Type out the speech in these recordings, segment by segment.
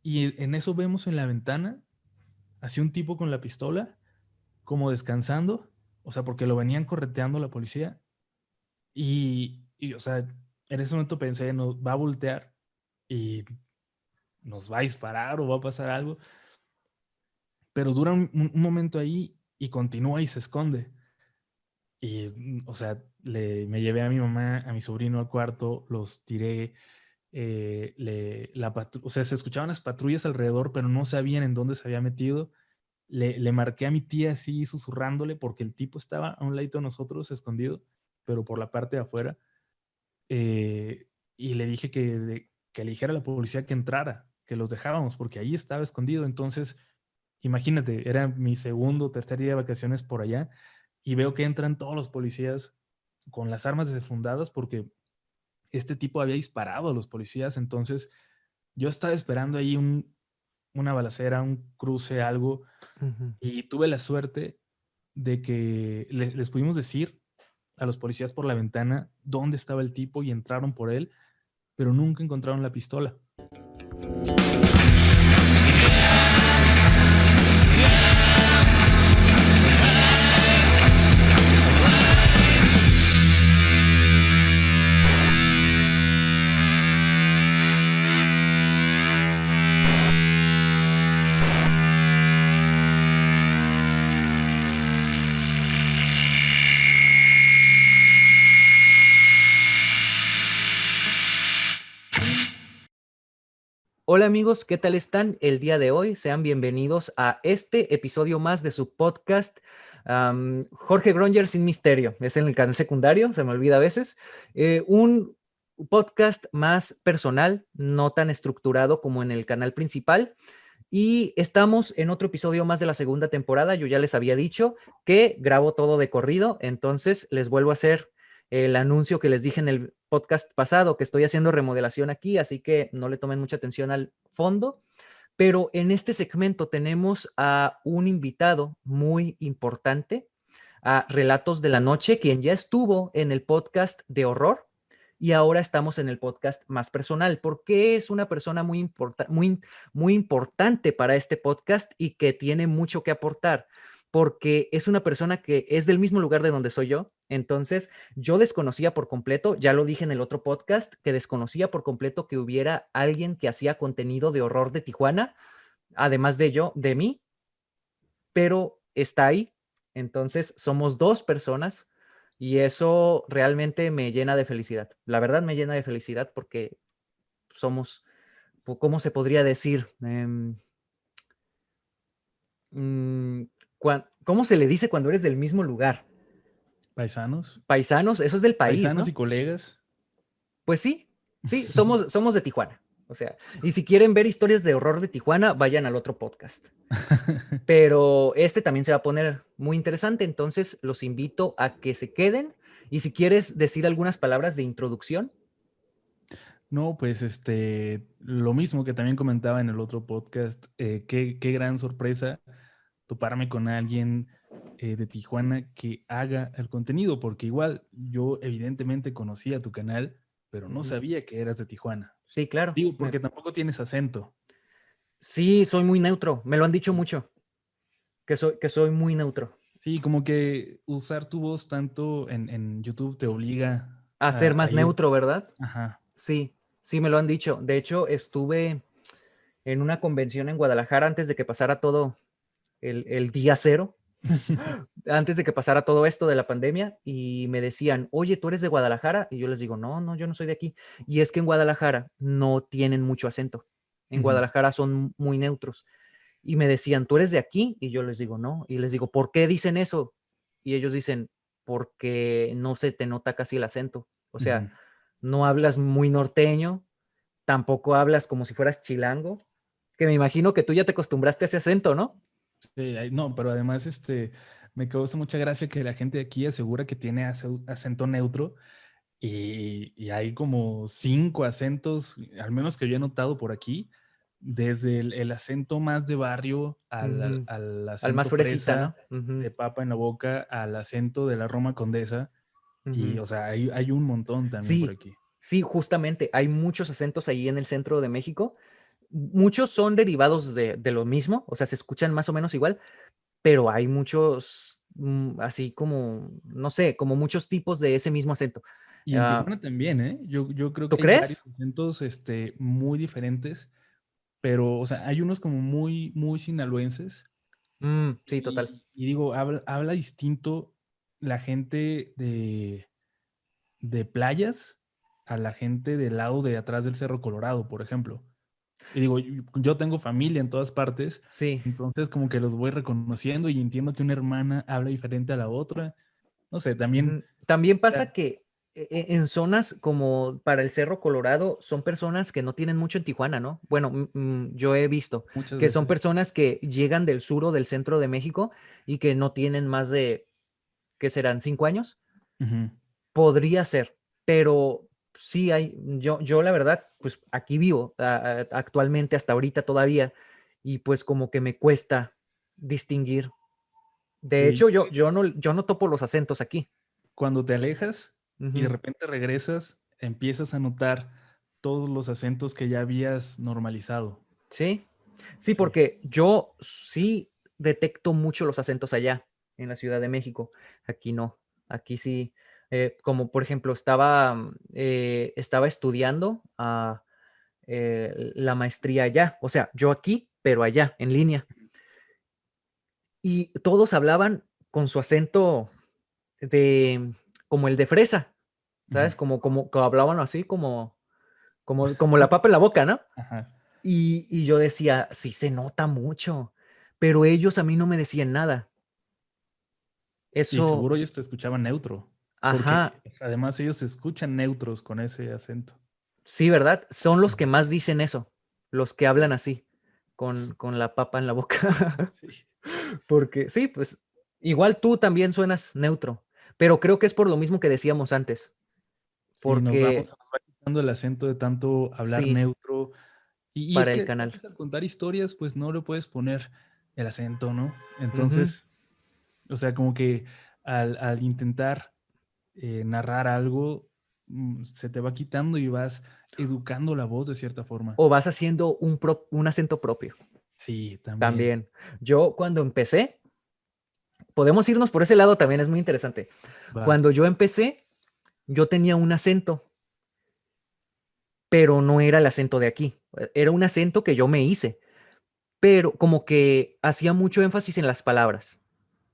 Y en eso vemos en la ventana, así un tipo con la pistola, como descansando, o sea, porque lo venían correteando la policía. O sea, en ese momento pensé, nos va a voltear y nos va a disparar o va a pasar algo. Pero dura un momento ahí y continúa y se esconde. O sea, me llevé a mi mamá, a mi sobrino al cuarto, los tiré. O sea, se escuchaban las patrullas alrededor, pero no sabían en dónde se había metido. Le marqué a mi tía así, susurrándole, porque el tipo estaba a un ladito de nosotros, escondido, pero por la parte de afuera. Y le dije que le dijera a la policía que entrara, que los dejábamos, porque ahí estaba escondido. Entonces, imagínate, era mi segundo o tercer día de vacaciones por allá y veo que entran todos los policías con las armas desenfundadas porque este tipo había disparado a los policías. Entonces, yo estaba esperando ahí una balacera, un cruce, algo, Ujú. y tuve la suerte de que les pudimos decir a los policías por la ventana dónde estaba el tipo y entraron por él, pero nunca encontraron la pistola. Hola amigos, ¿qué tal están el día de hoy? Sean bienvenidos a este episodio más de su podcast Jorge Gronger sin misterio. Es en el canal secundario, se me olvida a veces. Un podcast más personal, no tan estructurado como en el canal principal. Y estamos en otro episodio más de la segunda temporada. Yo ya les había dicho que grabo todo de corrido, entonces les vuelvo a hacer el anuncio que les dije en el podcast pasado, que estoy haciendo remodelación aquí, así que no le tomen mucha atención al fondo. Pero en este segmento tenemos a un invitado muy importante, a Relatos de la Noche, quien ya estuvo en el podcast de horror y ahora estamos en el podcast más personal, porque es una persona muy importante para este podcast y que tiene mucho que aportar, porque es una persona que es del mismo lugar de donde soy yo. Entonces, yo desconocía por completo, ya lo dije en el otro podcast, que desconocía por completo que hubiera alguien que hacía contenido de horror de Tijuana, además de mí, pero está ahí. Entonces, somos dos personas y eso realmente me llena de felicidad. La verdad me llena de felicidad porque somos, ¿cómo se podría decir? Mm, ¿Cómo se le dice cuando eres del mismo lugar? Paisanos, Paisanos, eso es del país, paisanos y ¿no? colegas. Pues sí, sí, somos de Tijuana. O sea, y si quieren ver historias de horror de Tijuana, vayan al otro podcast. Pero este también se va a poner muy interesante, entonces los invito a que se queden. Y si quieres decir algunas palabras de introducción. No, pues lo mismo que también comentaba en el otro podcast, qué gran sorpresa toparme con alguien de Tijuana que haga el contenido, porque igual yo evidentemente conocía tu canal, pero no Ujú. sabía que eras de Tijuana. Sí, claro. Digo, porque tampoco tienes acento. Sí, soy muy neutro. Me lo han dicho mucho, que soy muy neutro. Sí, como que usar tu voz tanto en YouTube te obliga A ser a más ir. neutro, ¿verdad? Ajá. Sí, sí, me lo han dicho. De hecho, estuve en una convención en Guadalajara antes de que pasara todo el día cero, antes de que pasara todo esto de la pandemia, y me decían, oye, ¿tú eres de Guadalajara? Y yo les digo, no, no, yo no soy de aquí. Y es que en Guadalajara no tienen mucho acento. En Ujú. Guadalajara son muy neutros. Y me decían, ¿tú eres de aquí? Y yo les digo, no. Y les digo, ¿por qué dicen eso? Y ellos dicen, porque no se te nota casi el acento. O sea, Ujú. no hablas muy norteño, tampoco hablas como si fueras chilango, que me imagino que tú ya te acostumbraste a ese acento, ¿no? Sí, no, pero además me causa mucha gracia que la gente de aquí asegura que tiene acento neutro y hay como 5 acentos, al menos que yo he notado por aquí, desde el acento más de barrio Ujú. al Al más acento fresita, ¿no? fresa Ujú, de papa en la boca, al acento de la Roma Condesa y, ujú. o sea, hay un montón también por Sí, aquí. sí, justamente. Hay muchos acentos ahí en el centro de México. muchos son derivados de lo mismo, o sea, se escuchan más o menos igual, pero hay muchos, así como, no sé, como muchos tipos de ese mismo acento. Y en Tijuana también, ¿eh? Yo creo ¿Tú que hay varios crees? acentos muy diferentes, pero, o sea, hay unos como muy, muy sinaloenses. Sí, total. Y digo, habla distinto la gente de playas a la gente del lado de atrás del Cerro Colorado, por ejemplo. Y digo, yo tengo familia en todas partes, Sí. entonces como que los voy reconociendo y entiendo que una hermana habla diferente a la otra. No sé, también, También o sea, pasa que en zonas como para el Cerro Colorado son personas que no tienen mucho en Tijuana, ¿no? Bueno, yo he visto muchas que son veces. personas que llegan del sur o del centro de México y que no tienen más de, ¿qué serán? ¿5 años? Ujú. Podría ser, pero sí hay, yo la verdad, pues aquí vivo actualmente hasta ahorita todavía y pues como que me cuesta distinguir. De Sí, hecho, yo no topo los acentos aquí. cuando te alejas y de Ujú. repente regresas, empiezas a notar todos los acentos que ya habías normalizado. Sí, sí, Sí. porque yo sí detecto mucho los acentos allá en la Ciudad de México. Aquí no, aquí sí, como por ejemplo, estaba estudiando la maestría allá, o sea, yo aquí, pero allá, en línea. Y todos hablaban con su acento de, como el de fresa, Ujú. ¿sabes? Como hablaban así, como la papa en la boca, ¿no? Ajá. Y yo decía, sí se nota mucho, pero ellos a mí no me decían nada. Y Eso, seguro ellos te escuchaban neutro, ajá, porque además ellos se escuchan neutros con ese acento. sí, ¿verdad? Son los Ujú. que más dicen eso, los que hablan así, con la papa en la boca. Sí. Porque sí, pues igual tú también suenas neutro, pero creo que es por lo mismo que decíamos antes, Sí, porque nos va quitando el acento de tanto hablar sí, neutro. Y es para que el a canal. veces al contar historias, pues no le puedes poner el acento, ¿no? Ujú. Entonces, o sea, como que al intentar narrar algo, se te va quitando y vas educando la voz de cierta forma. O vas haciendo un acento propio Sí, también. también. Yo cuando empecé, podemos irnos por ese lado también, es muy interesante. Va. Cuando yo empecé, yo tenía un acento, pero no era el acento de aquí. Era un acento que yo me hice, pero como que hacía mucho énfasis en las palabras.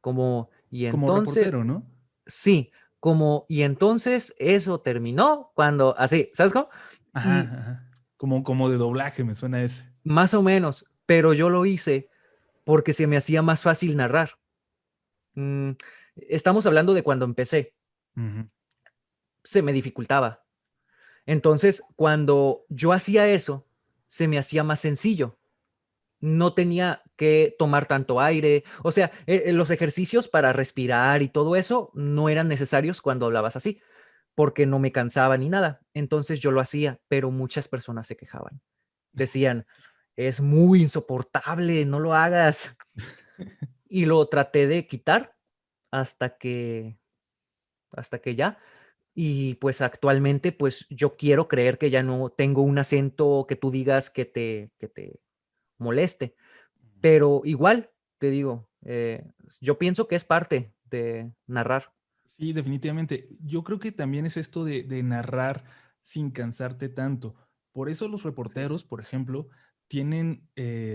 Como, y Como entonces, reportero, ¿no? sí, como, y entonces eso terminó cuando, así, ¿sabes cómo? Ajá, Y ajá. Como de doblaje me suena ese. más o menos, pero yo lo hice porque se me hacía más fácil narrar. Mm, Estamos hablando de cuando empecé, Ujú. se me dificultaba. Entonces, cuando yo hacía eso, se me hacía más sencillo. No tenía que tomar tanto aire. O sea, los ejercicios para respirar y todo eso no eran necesarios cuando hablabas así, porque no me cansaba ni nada. Entonces yo lo hacía, pero muchas personas se quejaban. Decían, es muy insoportable, no lo hagas. Y lo traté de quitar hasta que, hasta que ya. Y pues actualmente, pues yo quiero creer que ya no tengo un acento que tú digas que te moleste, pero igual, te digo, yo pienso que es parte de narrar. Sí, definitivamente. Yo creo que también es esto de narrar sin cansarte tanto. Por eso los reporteros, por ejemplo, tienen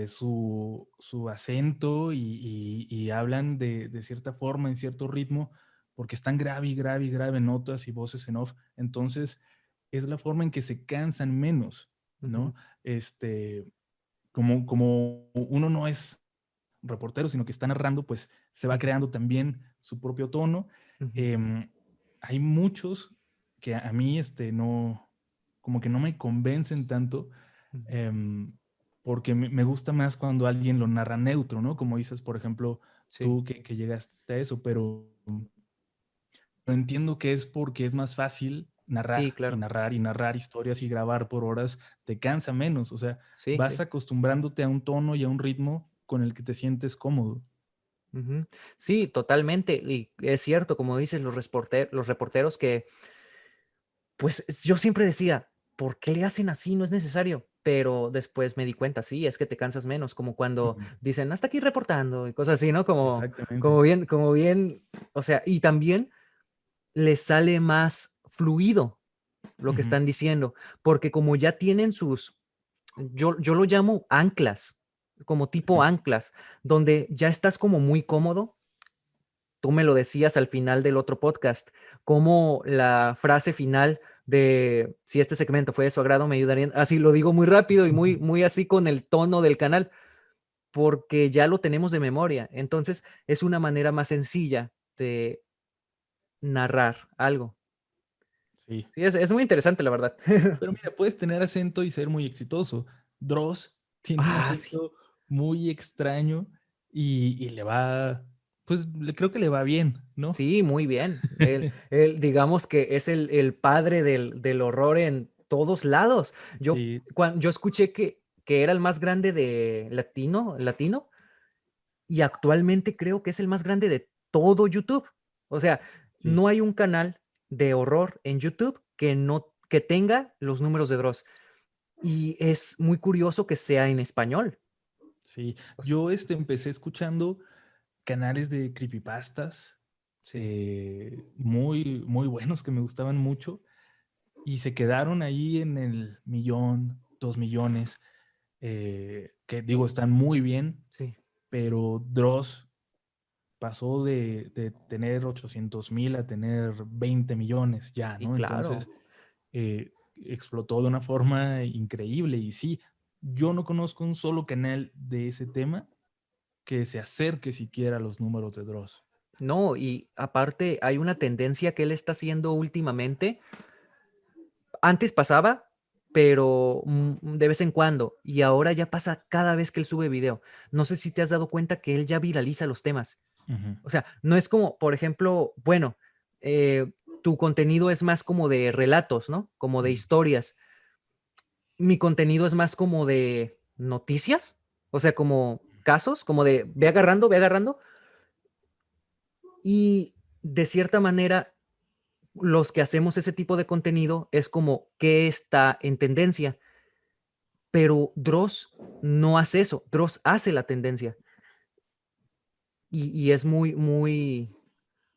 su acento y hablan de cierta forma, en cierto ritmo, porque están grave y grave y grave notas y voces en off. Entonces, es la forma en que se cansan menos, Ujú, ¿no? Este, como uno no es reportero, sino que está narrando, pues se va ujú, creando también su propio tono. ujú, Em, Hay muchos que a mí no, como que no me convencen tanto, ujú. em, porque me gusta más cuando alguien lo narra neutro, ¿no? Como dices, por ejemplo, Sí, tú que llegaste a eso, pero entiendo que es porque es más fácil sí, narrar y claro. narrar y narrar historias y grabar por horas, te cansa menos, o sea, Sí, vas sí. acostumbrándote a un tono y a un ritmo con el que te sientes cómodo. Ujú. Sí, totalmente. Y es cierto, como dices, los reporteros que, pues yo siempre decía, ¿por qué le hacen así? No es necesario. pero después me di cuenta, sí, es que te cansas menos, como cuando Ujú. dicen, hasta aquí reportando y cosas así, ¿no? Exactamente. Como bien, o sea, y también les sale más fluido lo que Ujú. están diciendo, porque como ya tienen yo lo llamo anclas, como tipo Ujú. anclas, donde ya estás como muy cómodo. Tú me lo decías al final del otro podcast, como la frase final de si este segmento fue de su agrado, me ayudarían. Así lo digo muy rápido y muy, muy así con el tono del canal, porque ya lo tenemos de memoria. Entonces, es una manera más sencilla de narrar algo. Sí. Sí, es muy interesante, la verdad. Pero mira, puedes tener acento y ser muy exitoso. Dross tiene un Ah, sí. acento muy extraño y le va, pues creo que le va bien, ¿no? Sí, muy bien. Él, digamos que es el padre del horror en todos lados. Sí, Yo escuché que era el más grande de latino, y actualmente creo que es el más grande de todo YouTube. O sea, sí, no hay un canal de horror en YouTube que tenga los números de Dross. Y es muy curioso que sea en español. sí. O s- Yo empecé escuchando canales de creepypastas Sí, muy, muy buenos que me gustaban mucho y se quedaron ahí en el 1.000.000, 2.000.000, que digo, están muy bien, sí, pero Dross pasó de tener 800.000 a tener 20 millones ya, sí, ¿no? claro. Entonces, explotó de una forma increíble y sí, yo no conozco un solo canal de ese tema que se acerque siquiera a los números de Dross. No, y aparte hay una tendencia que él está haciendo últimamente. Antes pasaba, pero de vez en cuando, y ahora ya pasa cada vez que él sube video. No sé si te has dado cuenta que él ya viraliza los temas. Ujú. O sea, no es como, por ejemplo, bueno, tu contenido es más como de relatos, ¿no? Como de Ujú. historias. Mi contenido es más como de noticias, o sea, como casos, como de ve agarrando, y de cierta manera los que hacemos ese tipo de contenido es como qué está en tendencia, pero Dross no hace eso, Dross hace la tendencia y es muy, muy,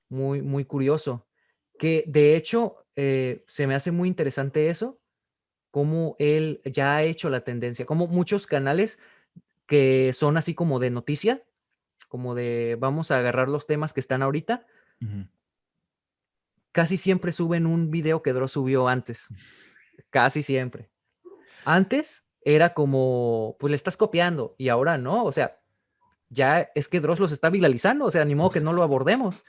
muy, muy curioso, que de hecho se me hace muy interesante eso, cómo él ya ha hecho la tendencia, como muchos canales que son así como de noticia, como de vamos a agarrar los temas que están ahorita, Ujú. casi siempre suben un video que Dross subió antes, casi siempre. Antes era como, pues le estás copiando y ahora no, o sea, ya es que Dross los está viralizando, o sea, ni modo que no lo abordemos,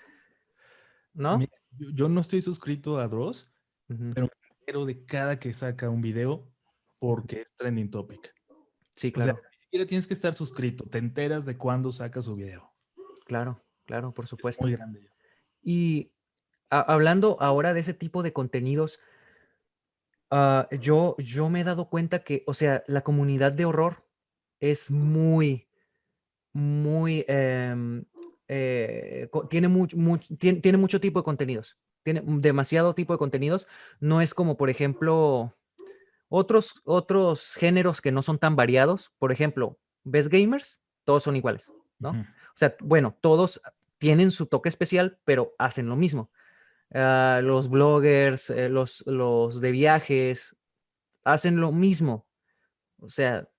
¿no? Mira, yo no estoy suscrito a Dross, Ujú. pero me entero de cada que saca un video porque es trending topic. Sí, O sea, claro, ni siquiera tienes que estar suscrito, te enteras de cuándo saca su video. claro, claro, por Es supuesto. muy grande. Y hablando ahora de ese tipo de contenidos, yo me he dado cuenta que, o sea, la comunidad de horror es muy, muy, tiene mucho tipo de contenidos, tiene demasiado tipo de contenidos. No es como, por ejemplo, otros géneros que no son tan variados. Por ejemplo, ¿ves gamers? Todos son iguales, ¿no? Ujú. O sea, bueno, todos tienen su toque especial, pero hacen lo mismo. Los bloggers, los de viajes, hacen lo mismo. O sea,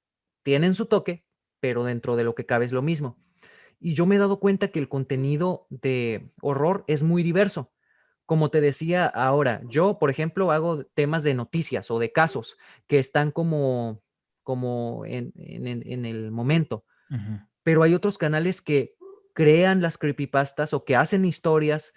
tienen su toque, pero dentro de lo que cabe es lo mismo. Y yo me he dado cuenta que el contenido de horror es muy diverso. Como te decía ahora, yo, por ejemplo, hago temas de noticias o de casos que están como en el momento, Ujú. pero hay otros canales que crean las creepypastas o que hacen historias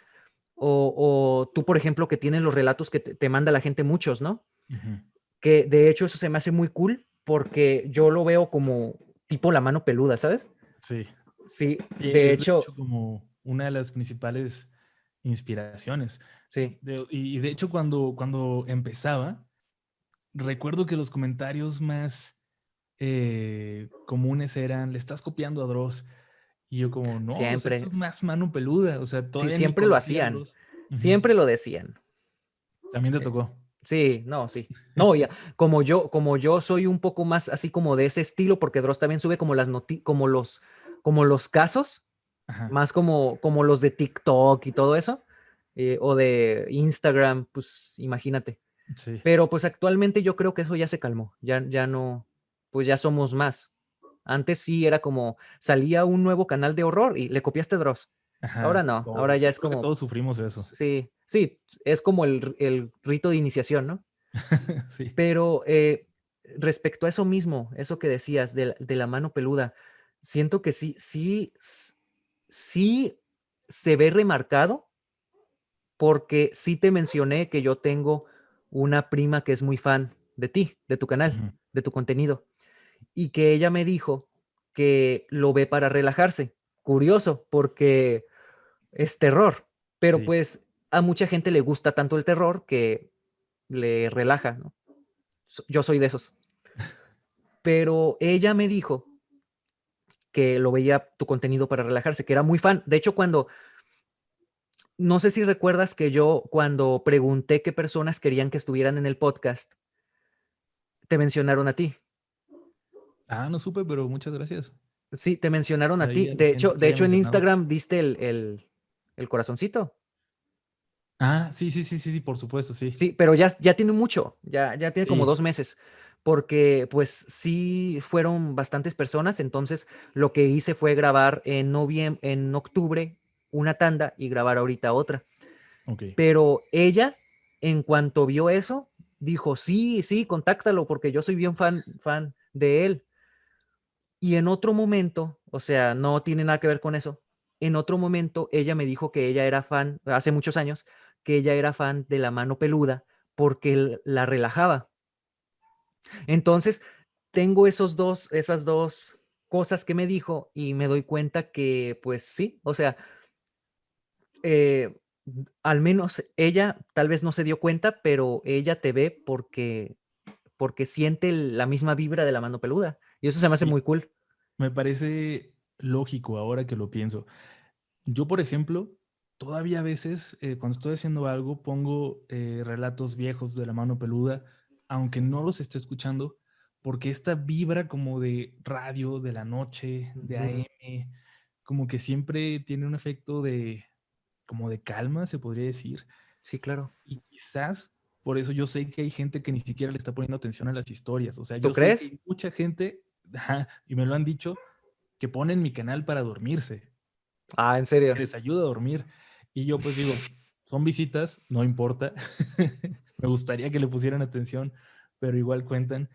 o tú, por ejemplo, que tienes los relatos que te manda la gente muchos, ¿no? Ujú. Que de hecho eso se me hace muy cool porque yo lo veo como tipo la mano peluda, ¿sabes? Sí. Sí, Sí, de es de hecho, hecho como una de las principales inspiraciones. sí, Y de hecho cuando empezaba, recuerdo que los comentarios más comunes eran, le estás copiando a Dross. Y yo como, no, o sea, esto siempre, es más mano peluda. O sea, sí, todavía ni siempre lo conocía a hacían, Dross. Ujú. siempre lo decían. También te Eh, tocó. Sí, no, sí. No, ya, como yo soy un poco más así como de ese estilo, porque Dross también sube como como los casos, Ajá, más como los de TikTok y todo eso, o de Instagram, pues imagínate. sí. Pero pues actualmente yo creo que eso ya se calmó, ya no, pues ya somos más. Antes sí era como, salía un nuevo canal de horror y le copiaste Dross. Ahora Ajá, no, ahora ya todos. es Creo que como, todos sufrimos eso. sí, sí, es como el rito de iniciación, ¿no? Sí. Pero respecto a eso mismo, eso que decías de la mano peluda, siento que sí se ve remarcado porque sí te mencioné que yo tengo una prima que es muy fan de ti, de tu canal, Ujú, de tu contenido, y que ella me dijo que lo ve para relajarse. Curioso, porque es terror, pero sí. pues a mucha gente le gusta tanto el terror que le relaja, ¿no? Yo soy de esos. Pero ella me dijo que lo veía tu contenido para relajarse, que era muy fan. De hecho, no sé si recuerdas que yo cuando pregunté qué personas querían que estuvieran en el podcast, te mencionaron a ti. Ah, no supe, pero muchas gracias. Sí, te mencionaron a Ahí ti. a la De gente hecho, que de haya hecho en mencionado. Instagram diste el corazoncito. Ah, sí, sí, sí, sí, sí, por supuesto, sí. Sí, pero ya tiene mucho, ya tiene como Sí, 2 meses, porque pues sí fueron bastantes personas, entonces lo que hice fue grabar en octubre una tanda y grabar ahorita otra. ok. Pero ella, en cuanto vio eso, dijo, sí, sí, contáctalo porque yo soy bien fan de él. Y en otro momento, o sea, no tiene nada que ver con eso, en otro momento ella me dijo que ella era fan, hace muchos años, que ella era fan de la mano peluda porque la relajaba. Entonces, tengo esas dos cosas que me dijo y me doy cuenta que, pues sí, o sea, eh, al menos ella tal vez no se dio cuenta, pero ella te ve porque siente la misma vibra de la mano peluda. Y eso se me hace Sí, muy cool. me parece lógico ahora que lo pienso. Yo, por ejemplo, todavía a veces cuando estoy haciendo algo pongo relatos viejos de la mano peluda, aunque no los esté escuchando, porque esta vibra como de radio, de la noche, de Ujú. AM, como que siempre tiene un efecto de, como de calma, se podría decir. Sí, claro. Y quizás por eso yo sé que hay gente que ni siquiera le está poniendo atención a las historias. O sea, ¿Tú yo sé que crees? hay mucha gente, ajá, y me lo han dicho, que ponen mi canal para dormirse, Ah, ¿en que serio? les ayuda a dormir. Y yo pues digo, son visitas, no importa. Me gustaría que le pusieran atención, pero igual cuentan.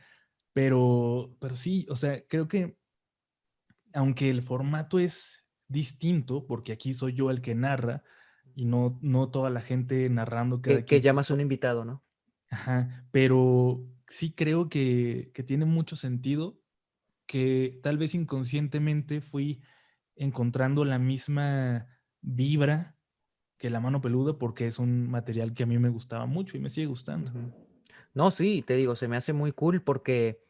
Pero sí, o sea, creo que aunque el formato es distinto, porque aquí soy yo el que narra y no toda la gente narrando cada Que quien su llamas un historia. invitado, ¿no? Ajá, pero sí creo que tiene mucho sentido que tal vez inconscientemente fui encontrando la misma vibra que la mano peluda porque es un material que a mí me gustaba mucho y me sigue gustando. Ujú. No, sí, te digo, se me hace muy cool porque,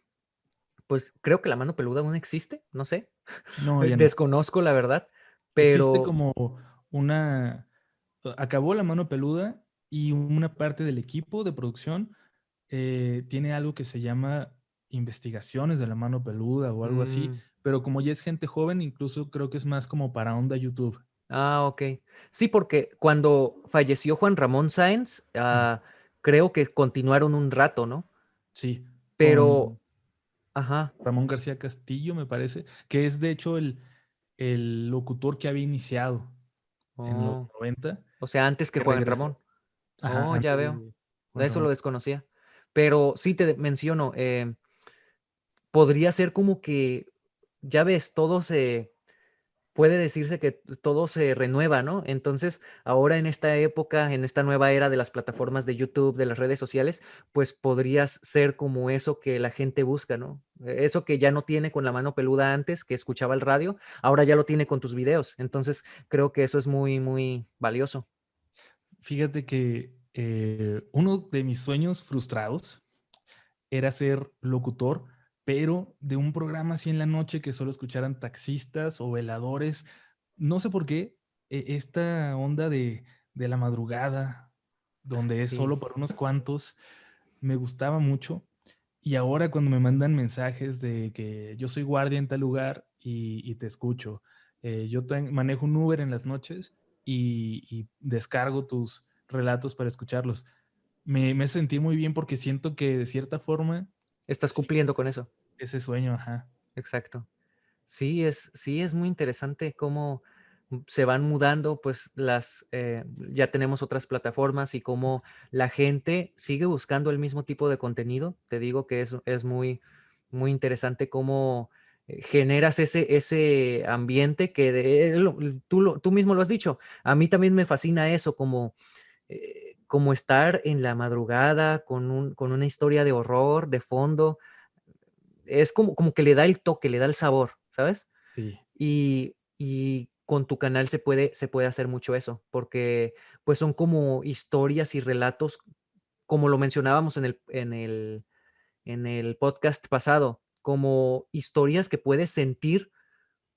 pues, creo que la mano peluda aún existe, no sé, No, ya no. desconozco la verdad, Existe pero como una... Acabó la mano peluda y una parte del equipo de producción tiene algo que se llama investigaciones de la mano peluda o algo así, mm, pero como ya es gente joven, incluso creo que es más como para onda YouTube. ok. Sí, porque cuando falleció Juan Ramón Sáenz, Mm, creo que continuaron un rato, ¿no? sí, Pero, con ajá, Ramón García Castillo, me parece, que es de hecho el locutor que había iniciado en los oh, 90, o sea, antes que que Juan regresó, Ramón. ajá, Oh, ya antes veo. de De Juan eso lo Ramón. desconocía. Pero sí te menciono, podría ser como que, ya ves, puede decirse que todo se renueva, ¿no? Entonces, ahora en esta época, en esta nueva era de las plataformas de YouTube, de las redes sociales, pues podrías ser como eso que la gente busca, ¿no? Eso que ya no tiene con la mano peluda antes, que escuchaba el radio, ahora ya lo tiene con tus videos. Entonces, creo que eso es muy, muy valioso. Fíjate que uno de mis sueños frustrados era ser locutor, pero de un programa así en la noche que solo escucharan taxistas o veladores. No sé por qué esta onda de la madrugada, donde es Sí. solo para unos cuantos, me gustaba mucho. Y ahora cuando me mandan mensajes de que yo soy guardia en tal lugar y te escucho, manejo un Uber en las noches y descargo tus relatos para escucharlos. Me sentí muy bien porque siento que de cierta forma, Estás sí, cumpliendo con eso. ese sueño, ajá. Exacto. Sí, es muy interesante cómo se van mudando, pues ya tenemos otras plataformas y cómo la gente sigue buscando el mismo tipo de contenido. Te digo que es muy, muy interesante cómo generas ese ambiente que tú mismo lo has dicho. A mí también me fascina eso, como estar en la madrugada con una historia de horror de fondo. Es como que le da el toque, le da el sabor, ¿sabes? Sí. Y con tu canal se puede hacer mucho eso, porque pues son como historias y relatos, como lo mencionábamos en el podcast pasado, como historias que puedes sentir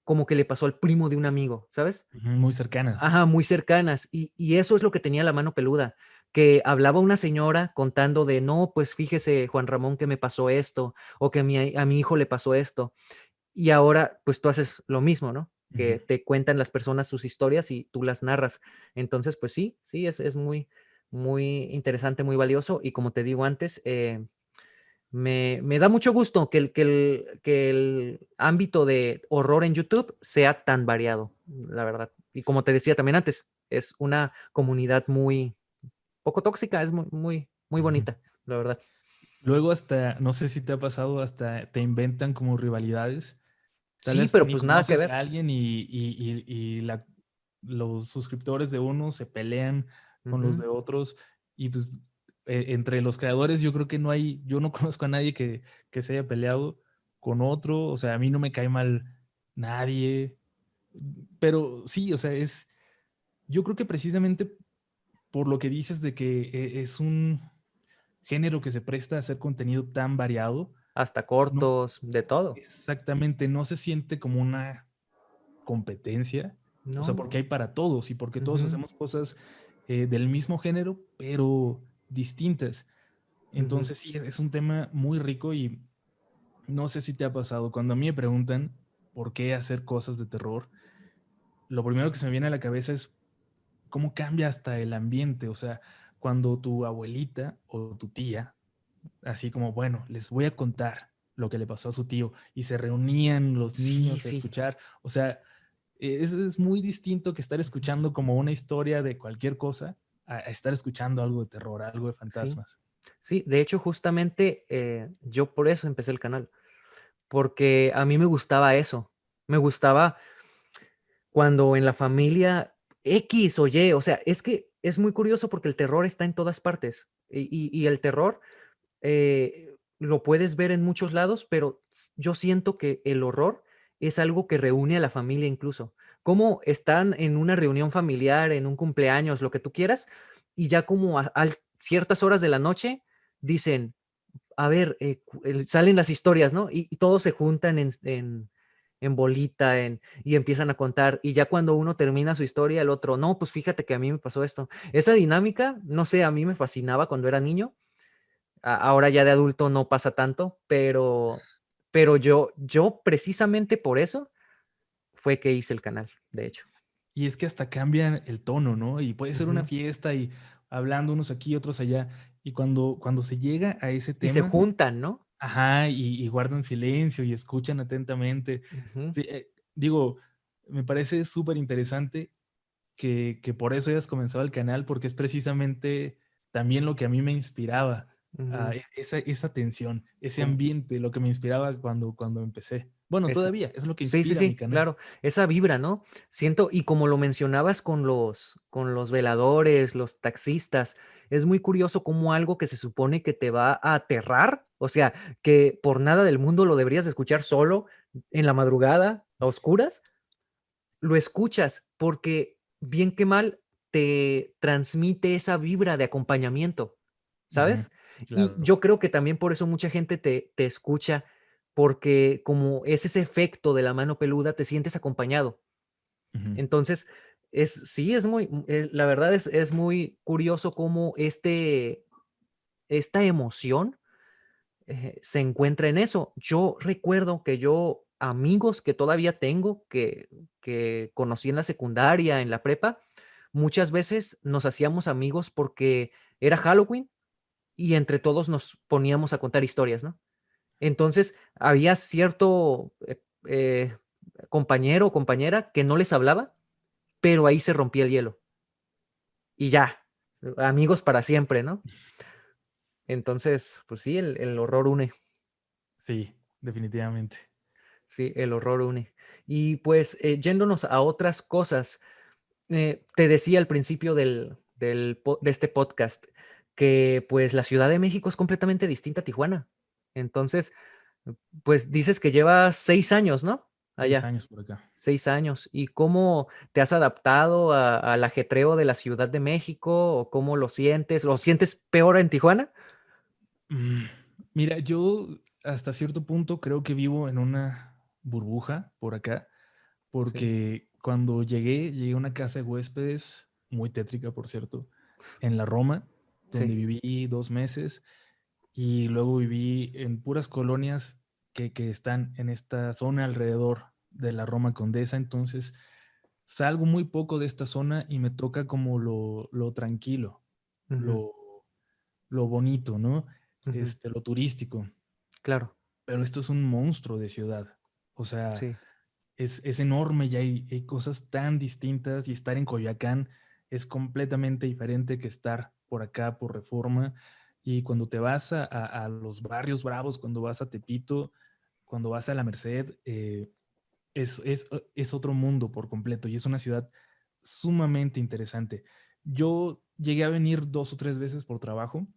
como que le pasó al primo de un amigo, ¿sabes? Ujú, muy cercanas. Ajá, muy cercanas. Y eso es lo que tenía La Mano Peluda, que hablaba una señora contando de, no, pues fíjese, Juan Ramón, que me pasó esto, o que a mi hijo le pasó esto. Y ahora, pues tú haces lo mismo, ¿no? Ujú. Que te cuentan las personas sus historias y tú las narras. Entonces, pues sí, sí, es muy, muy interesante, muy valioso. Y como te digo antes, me da mucho gusto que el ámbito de horror en YouTube sea tan variado, la verdad. Y como te decía también antes, es una comunidad muy poco tóxica, es muy, muy, muy Ujú. bonita, la verdad. Luego hasta, no sé si te ha pasado, hasta te inventan como rivalidades. Tal Sí, vez pero ni pues nada que conoces ver. a alguien y los suscriptores de unos se pelean con los Ujú, de otros y pues entre los creadores yo creo que yo no conozco a nadie que se haya peleado con otro, o sea, a mí no me cae mal nadie, pero sí, o sea, yo creo que precisamente por lo que dices de que es un género que se presta a hacer contenido tan variado, hasta no, cortos, de todo. exactamente, no se siente como una competencia, o sea, No. porque hay para todos y porque todos Ujú, hacemos cosas del mismo género, pero distintas. ujú, Entonces sí, es un tema muy rico y no sé si te ha pasado, cuando a mí me preguntan por qué hacer cosas de terror, lo primero que se me viene a la cabeza es cómo cambia hasta el ambiente, o sea, cuando tu abuelita o tu tía, así como, bueno, les voy a contar lo que le pasó a su tío y se reunían los sí, niños a sí. escuchar, o sea, es muy distinto que estar Ujú, escuchando como una historia de cualquier cosa a estar escuchando algo de terror, algo de sí, fantasmas. sí. De hecho, justamente yo por eso empecé el canal, porque a mí me gustaba eso. Me gustaba cuando en la familia X o Y, o sea, es que es muy curioso porque el terror está en todas partes y el terror lo puedes ver en muchos lados, pero yo siento que el horror es algo que reúne a la familia incluso. Como están en una reunión familiar, en un cumpleaños, lo que tú quieras, y ya como a ciertas horas de la noche dicen, a ver, salen las historias, ¿no? Y todos se juntan en bolita y empiezan a contar. Y ya cuando uno termina su historia, el otro, no, pues fíjate que a mí me pasó esto. Esa dinámica, no sé, a mí me fascinaba cuando era niño. Ahora ya de adulto no pasa tanto, pero yo precisamente por eso fue que hice el canal, de hecho. Y es que hasta cambia el tono, ¿no? Y puede ser una Ujú. fiesta y hablando unos aquí, otros allá. Y cuando se llega a ese Y se tema, juntan, ¿no? ajá, y guardan silencio y escuchan atentamente. Ujú, Sí, digo, me parece súper interesante que por eso hayas comenzado el canal, porque es precisamente también lo que a mí me inspiraba, ujú. esa tensión, ese Como ambiente, lo que me inspiraba cuando empecé. Bueno, esa todavía es lo que Sí, sí, inspira mi sí, canal. claro, esa vibra, ¿no? Siento, y como lo mencionabas con los veladores, los taxistas, es muy curioso cómo algo que se supone que te va a aterrar, o sea, que por nada del mundo lo deberías escuchar solo en la madrugada, a oscuras, lo escuchas porque bien que mal te transmite esa vibra de acompañamiento, Ujú, ¿sabes? Y claro. yo creo que también por eso mucha gente te escucha, porque como es ese efecto de La Mano Peluda, te sientes acompañado. Ujú. Entonces, sí, la verdad es muy curioso cómo esta emoción se encuentra en eso. Yo recuerdo que yo, amigos que todavía tengo, que conocí en la secundaria, en la prepa, muchas veces nos hacíamos amigos porque era Halloween y entre todos nos poníamos a contar historias, ¿no? Entonces, había cierto compañero o compañera que no les hablaba, pero ahí se rompía el hielo y ya, amigos para siempre, ¿no? Entonces, pues sí, el horror une. Sí, definitivamente. Sí, el horror une. Y pues, yéndonos a otras cosas, te decía al principio de este podcast que pues la Ciudad de México es completamente distinta a Tijuana. Entonces, pues dices que llevas 6 años, ¿no? 6 Allá, años por acá. 6 años. ¿Y cómo te has adaptado al ajetreo de la Ciudad de México? ¿O cómo lo sientes? ¿Lo sientes peor en Tijuana? Mm, Mira, yo hasta cierto punto creo que vivo en una burbuja por acá, Sí, porque cuando llegué a una casa de huéspedes, muy tétrica, por cierto, en la Roma, donde sí. viví 2 meses, y luego viví en puras colonias que están en esta zona alrededor de la Roma Condesa. Entonces salgo muy poco de esta zona y me toca como lo tranquilo, Ujú, lo, lo bonito, ¿no? ujú, Lo turístico. claro, Pero esto es un monstruo de ciudad. O sea, sí. es enorme y hay cosas tan distintas, y estar en Coyoacán es completamente diferente que estar por acá, por Reforma. Y cuando te vas a los barrios bravos, cuando vas a Tepito, cuando vas a La Merced, es otro mundo por completo, y es una ciudad sumamente interesante. Yo llegué a venir 2 o 3 veces por trabajo,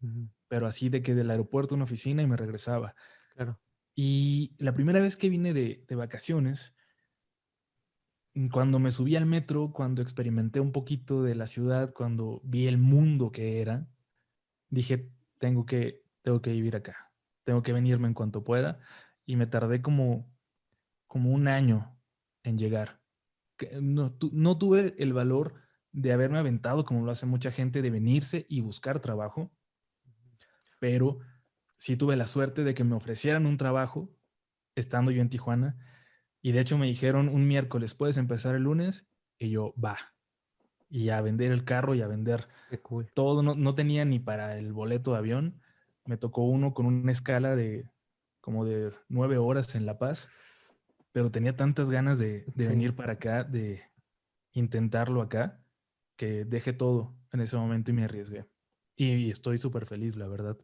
Ujú, pero así de que del aeropuerto a una oficina y me regresaba. claro. Y la primera vez que vine de vacaciones, cuando me subí al metro, cuando experimenté un poquito de la ciudad, cuando vi el mundo que era, dije, tengo que vivir acá, tengo que venirme en cuanto pueda. Y me tardé como un año en llegar. No tuve el valor de haberme aventado, como lo hace mucha gente, de venirse y buscar trabajo, pero sí tuve la suerte de que me ofrecieran un trabajo estando yo en Tijuana. Y de hecho me dijeron un miércoles, ¿puedes empezar el lunes? Y yo, va. Y a vender el carro y a vender Qué cool. todo. No tenía ni para el boleto de avión. Me tocó uno con una escala de como de 9 horas en La Paz, pero tenía tantas ganas de Sí. venir para acá, de intentarlo acá, que dejé todo en ese momento y me arriesgué. Y estoy súper feliz, la verdad.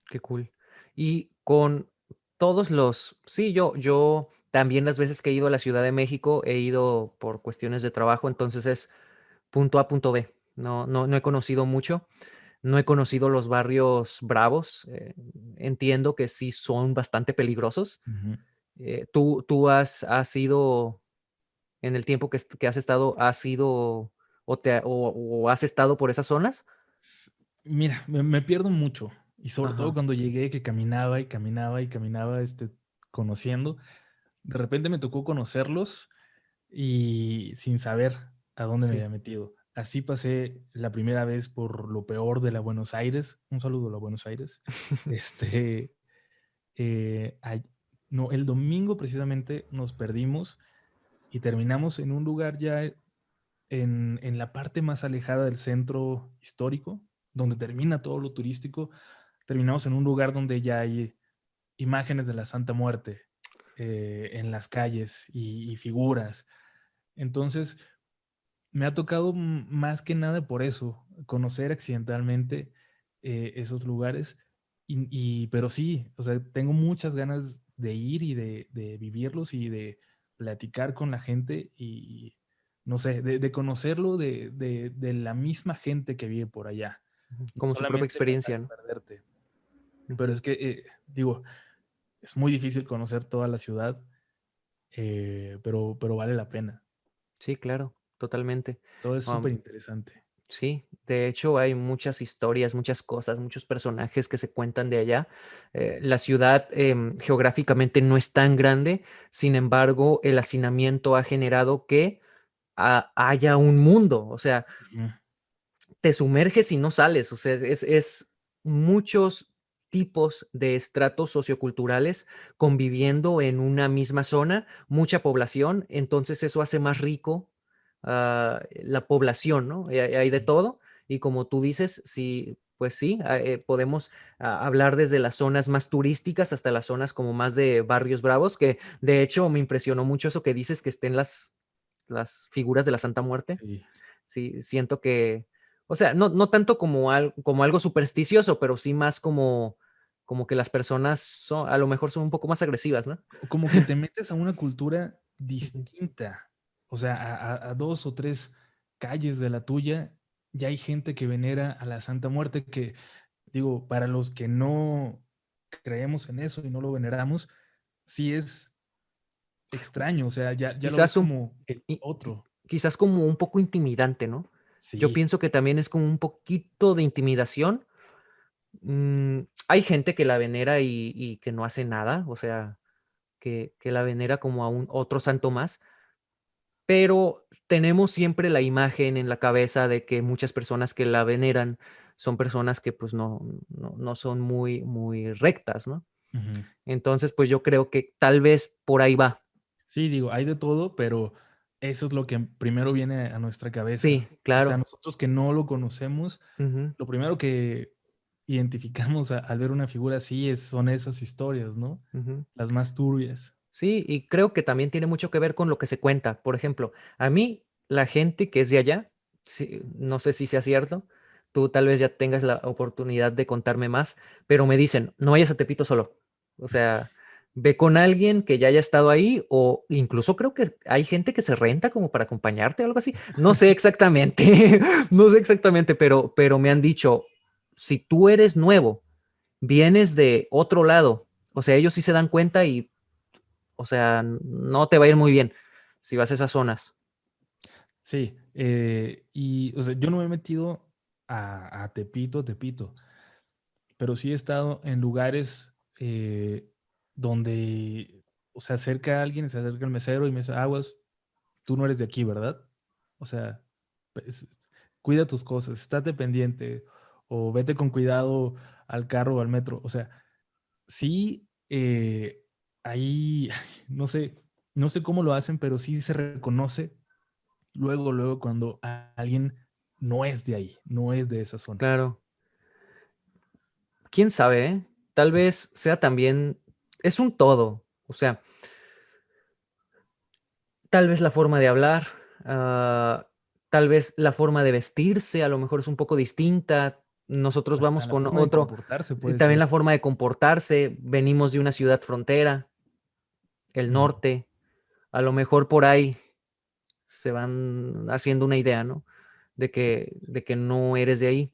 Qué cool. Y con todos los, sí, yo también las veces que he ido a la Ciudad de México he ido por cuestiones de trabajo, entonces es punto A, punto B. No he conocido mucho, no he conocido los barrios bravos. Entiendo que sí son bastante peligrosos. Ujú. Tú has ido, en el tiempo que has estado, has ido o has estado por esas zonas. Mira, me pierdo mucho, y sobre todo Ajá, cuando llegué, que caminaba y caminaba y caminaba, conociendo. De repente me tocó conocerlos y sin saber a dónde me sí. había metido. Así pasé la primera vez por lo peor de la Buenos Aires. Un saludo a la Buenos Aires. Este, ay- no, el domingo precisamente nos perdimos y terminamos en un lugar ya en la parte más alejada del centro histórico, donde termina todo lo turístico. Terminamos en un lugar donde ya hay imágenes de la Santa Muerte en las calles y figuras. Entonces, me ha tocado más que nada por eso, conocer accidentalmente esos lugares. Pero sí, o sea, tengo muchas ganas de ir y de vivirlos y de platicar con la gente y, no sé, de conocerlo de la misma gente que vive por allá. No Como su propia solamente pasar experiencia, y ¿no? perderte. Pero Ujú. es que, digo, es muy difícil conocer toda la ciudad, pero vale la pena. Sí, claro, totalmente. Todo es Am, súper interesante. sí, de hecho hay muchas historias, muchas cosas, muchos personajes que se cuentan de allá. La ciudad geográficamente no es tan grande, sin embargo, el hacinamiento ha generado que haya un mundo, o sea, Ujú. te sumerges y no sales, o sea, es muchos tipos de estratos socioculturales conviviendo en una misma zona, mucha población, entonces eso hace más rico la población, ¿no? Hay de todo, y como tú dices, sí, pues sí, podemos hablar desde las zonas más turísticas hasta las zonas como más de barrios bravos, que de hecho me impresionó mucho eso que dices, que estén las figuras de la Santa Muerte. Sí. Sí, siento que, o sea, no tanto como algo supersticioso, pero sí más como que las personas a lo mejor son un poco más agresivas, ¿no? Como que te metes a una cultura Ujú. distinta. O sea, a 2 o 3 calles de la tuya, ya hay gente que venera a la Santa Muerte que, digo, para los que no creemos en eso y no lo veneramos, sí es extraño, o sea, ya lo ves Quizás como el y otro. quizás como un poco intimidante, ¿no? Yo Sí. pienso que también es como un poquito de intimidación. Hay gente que la venera y que no hace nada, o sea, que la venera como a un otro santo más. Pero tenemos siempre la imagen en la cabeza de que muchas personas que la veneran son personas que, pues, no son muy rectas, ¿no? Ujú. Entonces, pues, yo creo que tal vez por ahí va. Sí, digo, hay de todo, pero eso es lo que primero viene a nuestra Sí, cabeza. O sea, claro. nosotros que no lo conocemos, Ujú, lo primero que identificamos al ver una figura así son esas historias, ¿no? ujú. Las más turbias. Sí, y creo que también tiene mucho que ver con lo que se cuenta. Por ejemplo, a mí, la gente que es de allá, sí, no sé si sea cierto, tú tal vez ya tengas la oportunidad de contarme más, pero me dicen, no vayas a Tepito solo. O sea, ve con alguien que ya haya estado ahí, o incluso creo que hay gente que se renta como para acompañarte o algo así. No sé exactamente, no sé exactamente, pero me han dicho, si tú eres nuevo, vienes de otro lado, o sea, ellos sí se dan cuenta y, o sea, no te va a ir muy bien si vas a esas zonas. Sí, y o sea, yo no me he metido a Tepito, pero sí he estado en lugares donde, o sea, se acerca el mesero y me dice, aguas, tú no eres de aquí, ¿verdad? O sea, pues, cuida tus cosas, estate pendiente o vete con cuidado al carro o al metro. O sea, sí, ahí, no sé cómo lo hacen, pero sí se reconoce luego cuando alguien no es de ahí, no es de esa zona. Claro. Quién sabe, ¿eh? Tal vez sea también, es un todo. O sea, tal vez la forma de hablar, ah, tal vez la forma de vestirse, a lo mejor es un poco distinta. Nosotros Hasta vamos la con forma de otro, comportarse y puede también la ser. forma de comportarse. Venimos de una ciudad frontera, el Ujú. norte. A lo mejor por ahí se van haciendo una idea, ¿no? Sí, De que no eres de ahí.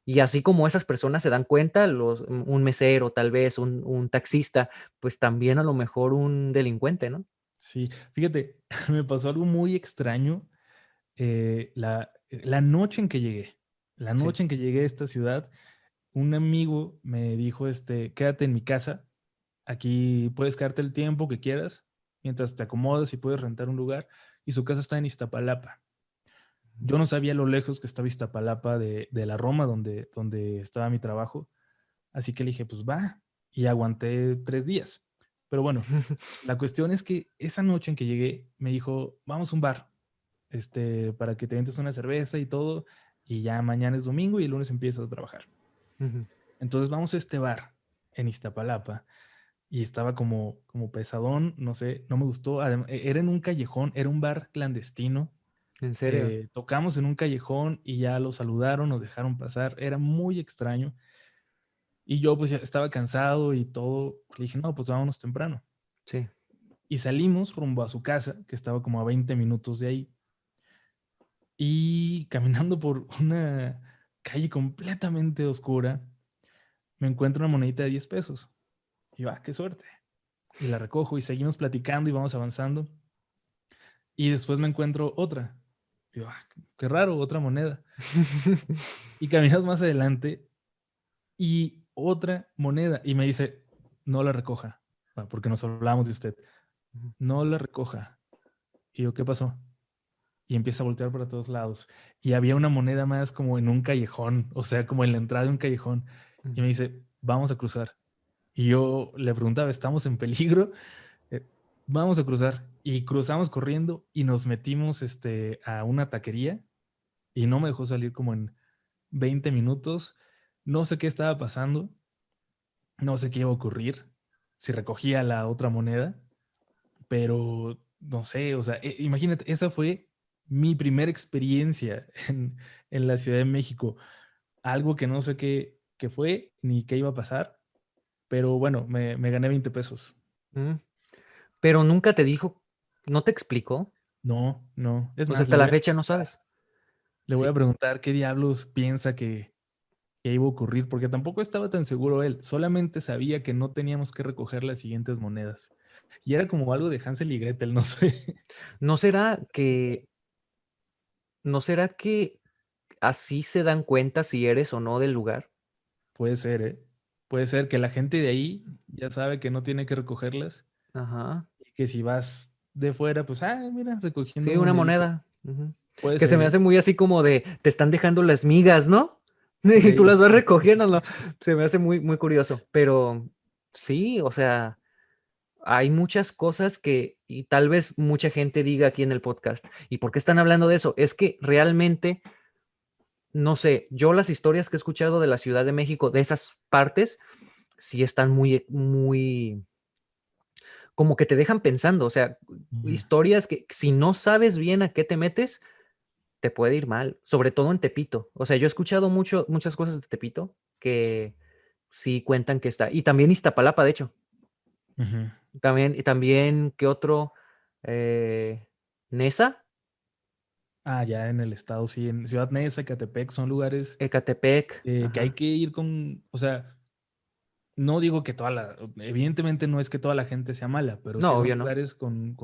Y así como esas personas se dan cuenta, un mesero, tal vez, un taxista, pues también a lo mejor un delincuente, ¿no? sí. Fíjate, me pasó algo muy extraño la noche en que llegué. La Sí. noche en que llegué a esta ciudad, un amigo me dijo, quédate en mi casa, aquí puedes quedarte el tiempo que quieras, mientras te acomodas y puedes rentar un lugar, y su casa está en Iztapalapa. Yo no sabía lo lejos que estaba Iztapalapa de la Roma, donde estaba mi trabajo, así que le dije, pues va, y aguanté 3 días. Pero bueno, la cuestión es que esa noche en que llegué, me dijo, vamos a un bar, para que te ventes una cerveza y todo, y ya mañana es domingo y el lunes empiezas a trabajar. Ujú. Entonces vamos a este bar en Iztapalapa y estaba como pesadón, no sé, no me gustó. Era en un callejón, era un bar clandestino. ¿En serio? Tocamos en un callejón y ya lo saludaron, nos dejaron pasar. Era muy extraño. Y yo pues ya estaba cansado y todo. Le dije, no, pues vámonos temprano. Sí. Y salimos rumbo a su casa, que estaba como a 20 minutos de ahí. Y caminando por una calle completamente oscura, me encuentro una monedita de 10 pesos. Y yo, qué suerte. Y la recojo y seguimos platicando y vamos avanzando. Y después me encuentro otra. Y yo, qué raro, otra moneda. Y caminas más adelante y otra moneda. Y me dice, no la recoja, porque nos hablamos de usted. Ujú. No la recoja. Y yo, ¿qué pasó? Y empieza a voltear para todos lados. Y había una moneda más como en un callejón, o sea, como en la entrada de un callejón. y me dice, vamos a cruzar. Y yo le preguntaba, ¿estamos en peligro? Vamos a cruzar. Y cruzamos corriendo y nos metimos a una taquería y no me dejó salir como en 20 minutos. No sé qué estaba pasando, no sé qué iba a ocurrir, si recogía la otra moneda, pero no sé, o sea, imagínate, esa fue mi primera experiencia en la Ciudad de México. Algo que no sé qué fue ni qué iba a pasar, pero bueno, me gané 20 pesos. Mm. Pero nunca te dijo, ¿no te explicó? No, no. Es O sea, más, hasta la fecha no sabes. le voy Sí. a preguntar qué diablos piensa que iba a ocurrir, porque tampoco estaba tan seguro él. Solamente sabía que no teníamos que recoger las siguientes monedas. Y era como algo de Hansel y Gretel, no sé. ¿No será que, no será que así se dan cuenta si eres o no del lugar? Puede ser, ¿eh? Puede ser que la gente de ahí ya sabe que no tiene que recogerlas Ajá. y que si vas de fuera, pues, mira, recogiendo Sí, una moneditas. moneda. Ujú. Puede Que se ser, me ¿eh? hace muy así como de, te están dejando las migas, ¿no? Y tú Sí, las vas recogiendo, ¿no? Se me hace muy, muy curioso. Pero sí, o sea, hay muchas cosas que, y tal vez mucha gente diga aquí en el podcast, ¿y por qué están hablando de eso? Es que realmente, no sé, yo las historias que he escuchado de la Ciudad de México, de esas partes, sí están muy, muy, como que te dejan pensando, o sea, Ujú. historias que si no sabes bien a qué te metes, te puede ir mal, sobre todo en Tepito. O sea, yo he escuchado muchas cosas de Tepito que sí cuentan que está. Y también Iztapalapa, de hecho. Ujú. También, ¿qué otro? Eh, Nesa, Ya en el estado, sí, en Ciudad Neza, Ecatepec, son lugares Ecatepec. que hay Ajá. que ir con, o sea, no digo que evidentemente no es que toda la gente sea mala, pero sí No, son obvio no. lugares con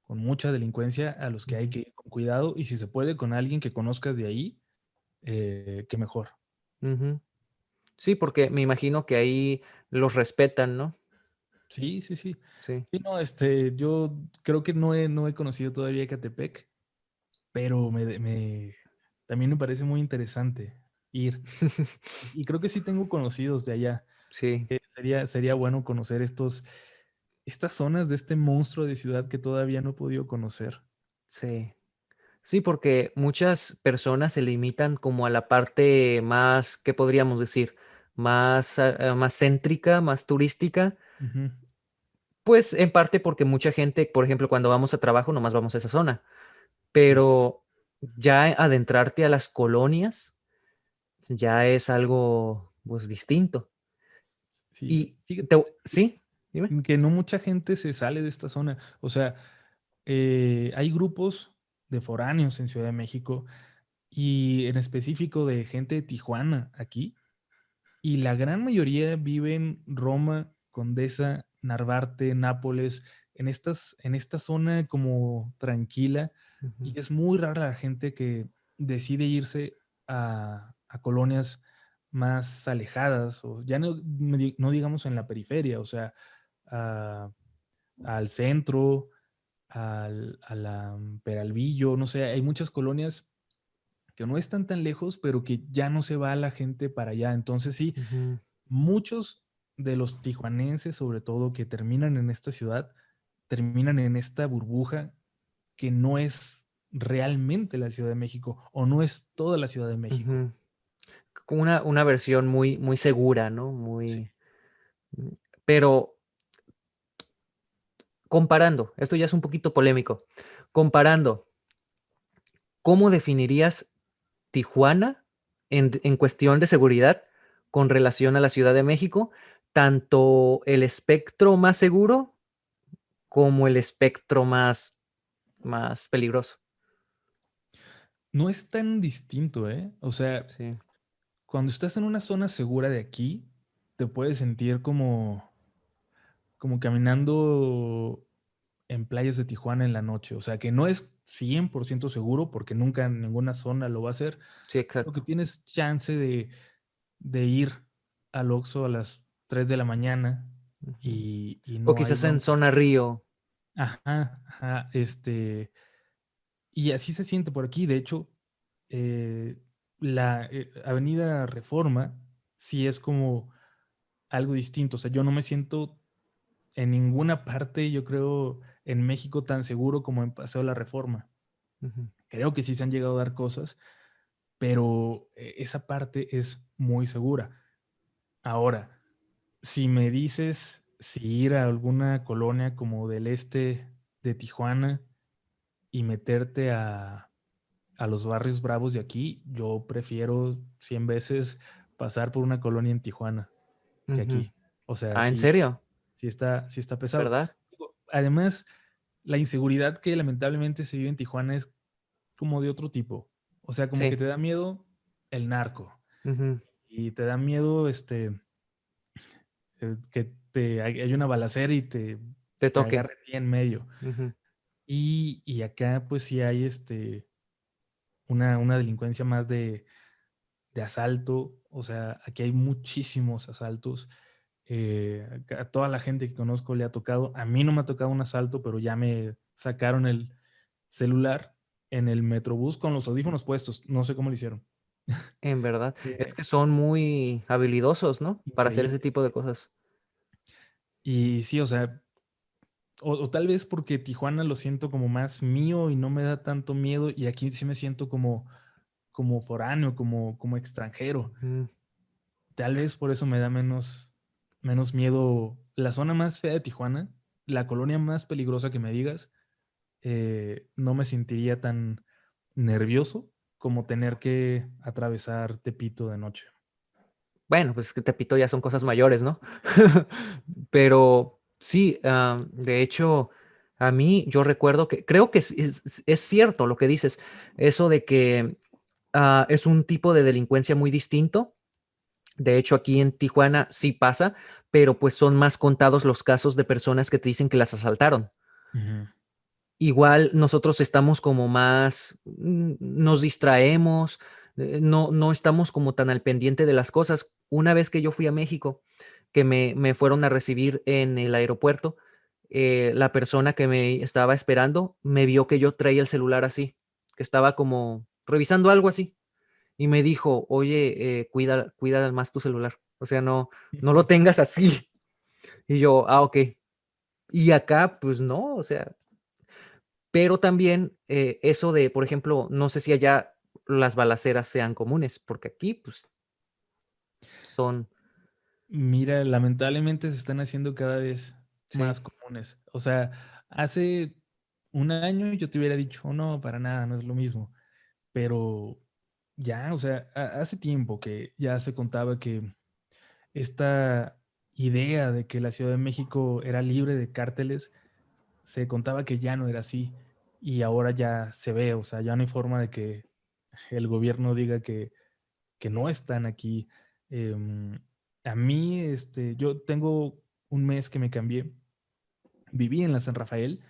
mucha delincuencia a los que hay Ujú, que ir con cuidado y si se puede con alguien que conozcas de ahí, qué mejor. ujú. Sí, porque me imagino que ahí los respetan, ¿no? Sí, sí, sí. Sí. Sí, no, yo creo que no he conocido todavía Ecatepec, pero también me parece muy interesante ir. Y creo que sí tengo conocidos de allá. Sí, Sería bueno conocer estas zonas de este monstruo de ciudad que todavía no he podido conocer. sí. Sí, porque muchas personas se limitan como a la parte más, ¿qué podríamos decir? Más, más céntrica, más turística. Ujú. Pues en parte porque mucha gente, por ejemplo, cuando vamos a trabajo, nomás vamos a esa zona. Sí, Pero ya adentrarte a las colonias ya es algo, pues, distinto. sí. Y Fíjate sí, dime. que no mucha gente se sale de esta zona. O sea, hay grupos de foráneos en Ciudad de México y en específico de gente de Tijuana aquí, y la gran mayoría vive en Roma, Condesa, Narvarte, Nápoles, en esta zona como tranquila, Ujú, y es muy rara la gente que decide irse a colonias más alejadas, o ya no digamos en la periferia, o sea, a- al centro, a la Peralvillo, no sé, hay muchas colonias que no están tan lejos, pero que ya no se va la gente para allá. Entonces sí, ujú, muchos de los tijuanenses, sobre todo, que terminan en esta ciudad, terminan en esta burbuja que no es realmente la Ciudad de México o no es toda la Ciudad de México. ujú. Como una versión muy, muy segura, ¿no? Sí. Muy. Mm, Pero comparando, esto ya es un poquito polémico. Comparando, ¿cómo definirías Tijuana en cuestión de seguridad con relación a la Ciudad de México? Tanto el espectro más seguro como el espectro más peligroso. No es tan distinto, ¿eh? O sea, Sí. cuando estás en una zona segura de aquí, te puedes sentir como caminando en playas de Tijuana en la noche. O sea, que no es 100% seguro porque nunca en ninguna zona lo va a ser, Sí, pero que exacto. tienes chance de ir al Oxxo a las 3 de la mañana Ujú. y O no hay quizás en bronca. zona Río. Ajá, ajá, y así se siente por aquí. De hecho, la Avenida Reforma sí es como algo distinto. O sea, yo no me siento en ninguna parte, yo creo, en México tan seguro como en Paseo de la Reforma. Ujú. Creo que sí se han llegado a dar cosas, pero esa parte es muy segura. Ahora, si me dices si ir a alguna colonia como del este de Tijuana y meterte a los barrios bravos de aquí, yo prefiero 100 veces pasar por una colonia en Tijuana que Ujú. aquí. O sea, Ah, ¿en sí, serio? sí está pesado. ¿Verdad? Además, la inseguridad que lamentablemente se vive en Tijuana es como de otro tipo. O sea, como que Sí. te da miedo el narco Ujú. y te da miedo que hay una balacera y Te te toquen. agarre a ti en medio. Ujú. Y acá pues sí hay una delincuencia más de asalto. O sea, aquí hay muchísimos asaltos. A toda la gente que conozco le ha tocado. A mí no me ha tocado un asalto, pero ya me sacaron el celular en el Metrobús con los audífonos puestos. No sé cómo lo hicieron. En verdad. Es Eh, que son muy habilidosos, ¿no? Para hacer ese Increíble. tipo de cosas. Y sí, o sea, o tal vez porque Tijuana lo siento como más mío y no me da tanto miedo y aquí sí me siento como foráneo, como extranjero. Mm. Tal vez por eso me da menos miedo la zona más fea de Tijuana, la colonia más peligrosa que me digas. No me sentiría tan nervioso como tener que atravesar Tepito de noche. Bueno, pues es que Tepito ya son cosas mayores, ¿no? Pero sí, de hecho, a mí yo recuerdo que creo que es cierto lo que dices, eso de que es un tipo de delincuencia muy distinto. De hecho, aquí en Tijuana sí pasa, pero pues son más contados los casos de personas que te dicen que las asaltaron. Ujú, Igual nosotros estamos como más, nos distraemos, no estamos como tan al pendiente de las cosas. Una vez que yo fui a México, que me fueron a recibir en el aeropuerto, la persona que me estaba esperando me vio que yo traía el celular así, que estaba como revisando algo así, y me dijo, oye, cuida más tu celular, o sea, no lo tengas así. Y yo, ok. Y acá, pues no, o sea, pero también eso de, por ejemplo, no sé si allá las balaceras sean comunes, porque aquí, pues, son, Mira, lamentablemente se están haciendo cada vez sí, más comunes. O sea, hace un año yo te hubiera dicho, no, para nada, no es lo mismo. Pero ya, o sea, hace tiempo que ya se contaba que esta idea de que la Ciudad de México era libre de cárteles, se contaba que ya no era así. Y ahora ya se ve, o sea, ya no hay forma de que el gobierno diga que no están aquí. Em, a mí, yo tengo un mes que me cambié. Viví en la San Rafael,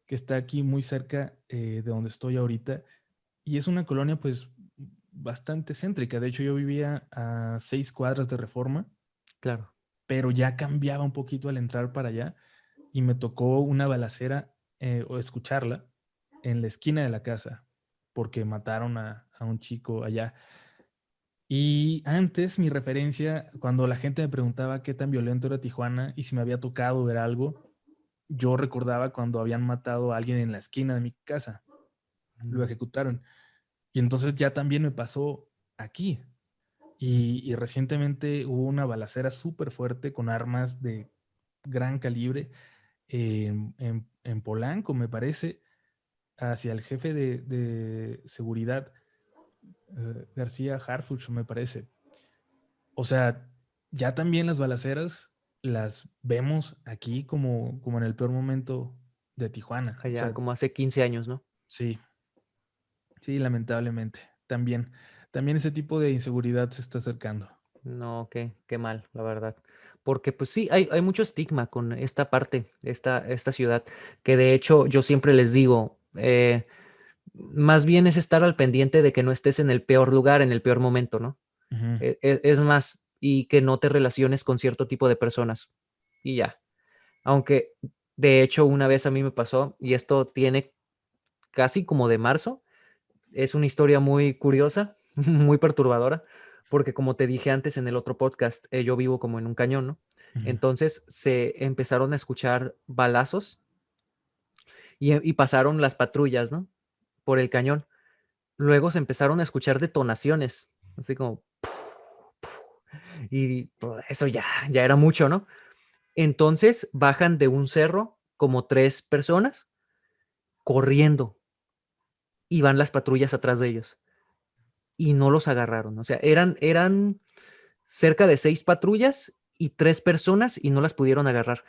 que está aquí muy cerca de donde estoy ahorita, y es una colonia pues bastante céntrica. De hecho, yo vivía a 6 cuadras de Reforma, claro. pero ya cambiaba un poquito al entrar para allá y me tocó una balacera o escucharla en la esquina de la casa porque mataron a un chico allá. Y antes mi referencia, cuando la gente me preguntaba qué tan violento era Tijuana y si me había tocado ver algo, yo recordaba cuando habían matado a alguien en la esquina de mi casa, lo Mm, ejecutaron. Y entonces ya también me pasó aquí. mm. Y recientemente hubo una balacera súper fuerte con armas de gran calibre en Polanco, me parece, hacia el jefe de seguridad, García Harfuch, me parece. O sea, ya también las balaceras las vemos aquí como en el peor momento de Tijuana. O Allá sea, como hace 15 años, ¿no? sí, sí, lamentablemente. También ese tipo de inseguridad se está acercando. No, qué mal, la verdad. Porque pues sí, hay mucho estigma con esta parte, esta ciudad, que de hecho yo siempre les digo, más bien es estar al pendiente de que no estés en el peor lugar, en el peor momento, ¿no? Ujú. Es más, y que no te relaciones con cierto tipo de personas. Y ya. Aunque de hecho una vez a mí me pasó, y esto tiene casi como de marzo, es una historia muy curiosa, muy perturbadora, porque como te dije antes en el otro podcast, yo vivo como en un cañón, ¿no? Ujú. Entonces se empezaron a escuchar balazos y pasaron las patrullas, ¿no? Por el cañón. Luego se empezaron a escuchar detonaciones, así como, y pues, eso ya era mucho, ¿no? Entonces bajan de un cerro como 3 personas corriendo y van las patrullas atrás de ellos y no los agarraron. O sea, eran cerca de 6 patrullas y 3 personas y no las pudieron agarrar.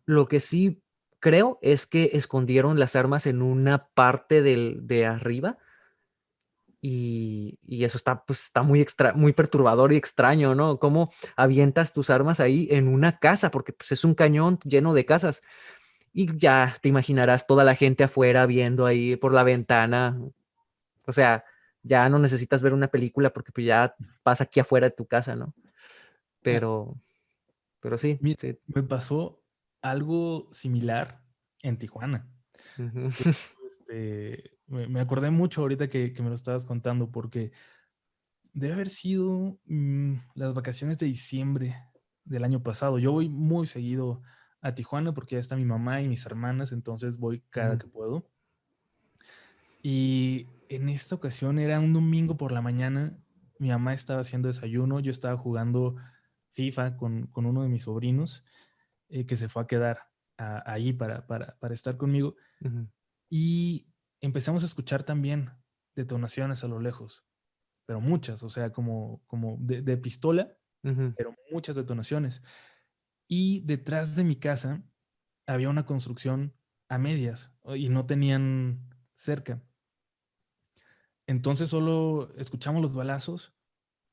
Lo que sí creo es que escondieron las armas en una parte de arriba y eso está, pues, está muy perturbador y extraño, ¿no? ¿Cómo avientas tus armas ahí en una casa? Porque pues, es un cañón lleno de casas. Y ya te imaginarás toda la gente afuera viendo ahí por la ventana. O sea, ya no necesitas ver una película porque pues ya pasa aquí afuera de tu casa, ¿no? Ah, Pero, pero sí, mira, sí. me pasó algo similar en Tijuana. Ujú. De hecho, me acordé mucho ahorita que me lo estabas contando porque debe haber sido las vacaciones de diciembre del año pasado. Yo voy muy seguido a Tijuana porque ya está mi mamá y mis hermanas, entonces voy cada Ujú. que puedo. Y en esta ocasión era un domingo por la mañana, mi mamá estaba haciendo desayuno, yo estaba jugando FIFA con uno de mis sobrinos que se fue a quedar ahí para estar conmigo Ujú. y empezamos a escuchar también detonaciones a lo lejos, pero muchas, o sea, como de pistola, Ujú. pero muchas detonaciones. Y detrás de mi casa había una construcción a medias y no tenían cerca. Entonces solo escuchamos los balazos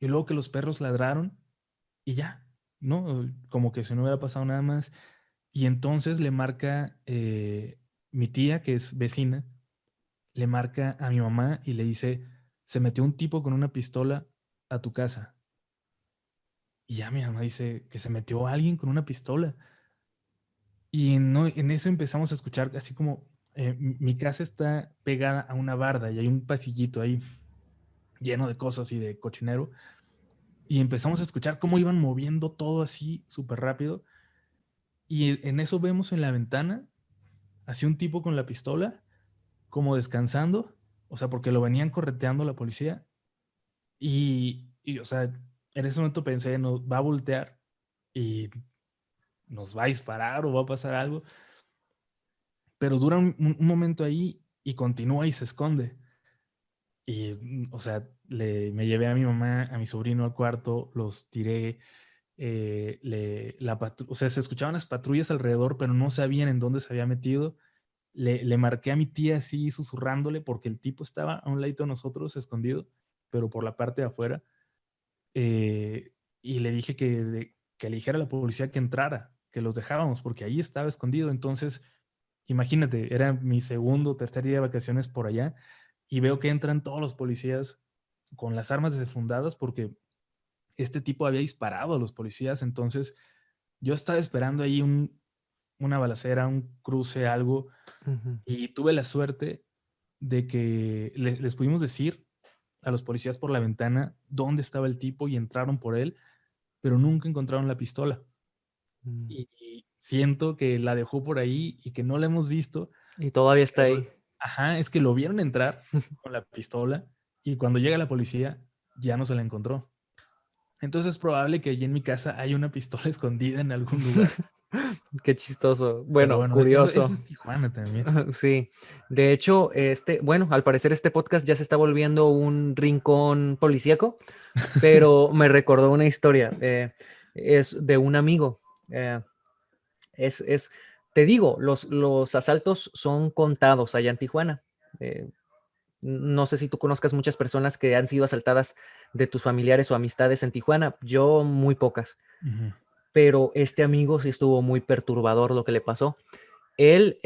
y luego que los perros ladraron y ya, ¿no? Como que si no hubiera pasado nada más. Y entonces le marca mi tía, que es vecina, le marca a mi mamá y le dice, se metió un tipo con una pistola a tu casa. Y ya mi mamá dice que se metió alguien con una pistola. Y no, en eso empezamos a escuchar así como mi casa está pegada a una barda y hay un pasillito ahí lleno de cosas y de cochinero. Y empezamos a escuchar cómo iban moviendo todo así súper rápido. Y en eso vemos en la ventana así un tipo con la pistola como descansando, o sea, porque lo venían correteando la policía. O sea, en ese momento pensé, nos va a voltear y nos va a disparar o va a pasar algo. Pero dura un momento ahí y continúa y se esconde. Y, o sea, me llevé a mi mamá, a mi sobrino al cuarto, los tiré, o sea, se escuchaban las patrullas alrededor, pero no sabían en dónde se había metido. Le marqué a mi tía así susurrándole porque el tipo estaba a un ladito de nosotros escondido, pero por la parte de afuera. Y le dije que le dijera a la policía que entrara, que los dejábamos, porque ahí estaba escondido. Entonces, imagínate, era mi segundo o tercer día de vacaciones por allá y veo que entran todos los policías con las armas desenfundadas porque este tipo había disparado a los policías. Entonces, yo estaba esperando ahí una balacera, un cruce, algo, Ujú. y tuve la suerte de que les pudimos decir a los policías por la ventana dónde estaba el tipo y entraron por él, pero nunca encontraron la pistola. Mm. Y siento que la dejó por ahí y que no la hemos visto. Y todavía está Pero, ahí. ajá, es que lo vieron entrar con la pistola y cuando llega la policía ya no se la encontró. Entonces es probable que allí en mi casa hay una pistola escondida en algún lugar. Qué chistoso. Pero Bueno, bueno, eso curioso. es Tijuana también. Sí. De hecho, bueno, al parecer este podcast ya se está volviendo un rincón policíaco, pero me recordó una historia. Es de un amigo. eh, es, es, Te digo, los asaltos son contados allá en Tijuana. Eh, no sé si tú conozcas muchas personas que han sido asaltadas de tus familiares o amistades en Tijuana. Yo muy pocas, Ujú. pero este amigo sí estuvo muy perturbador lo que le pasó. Él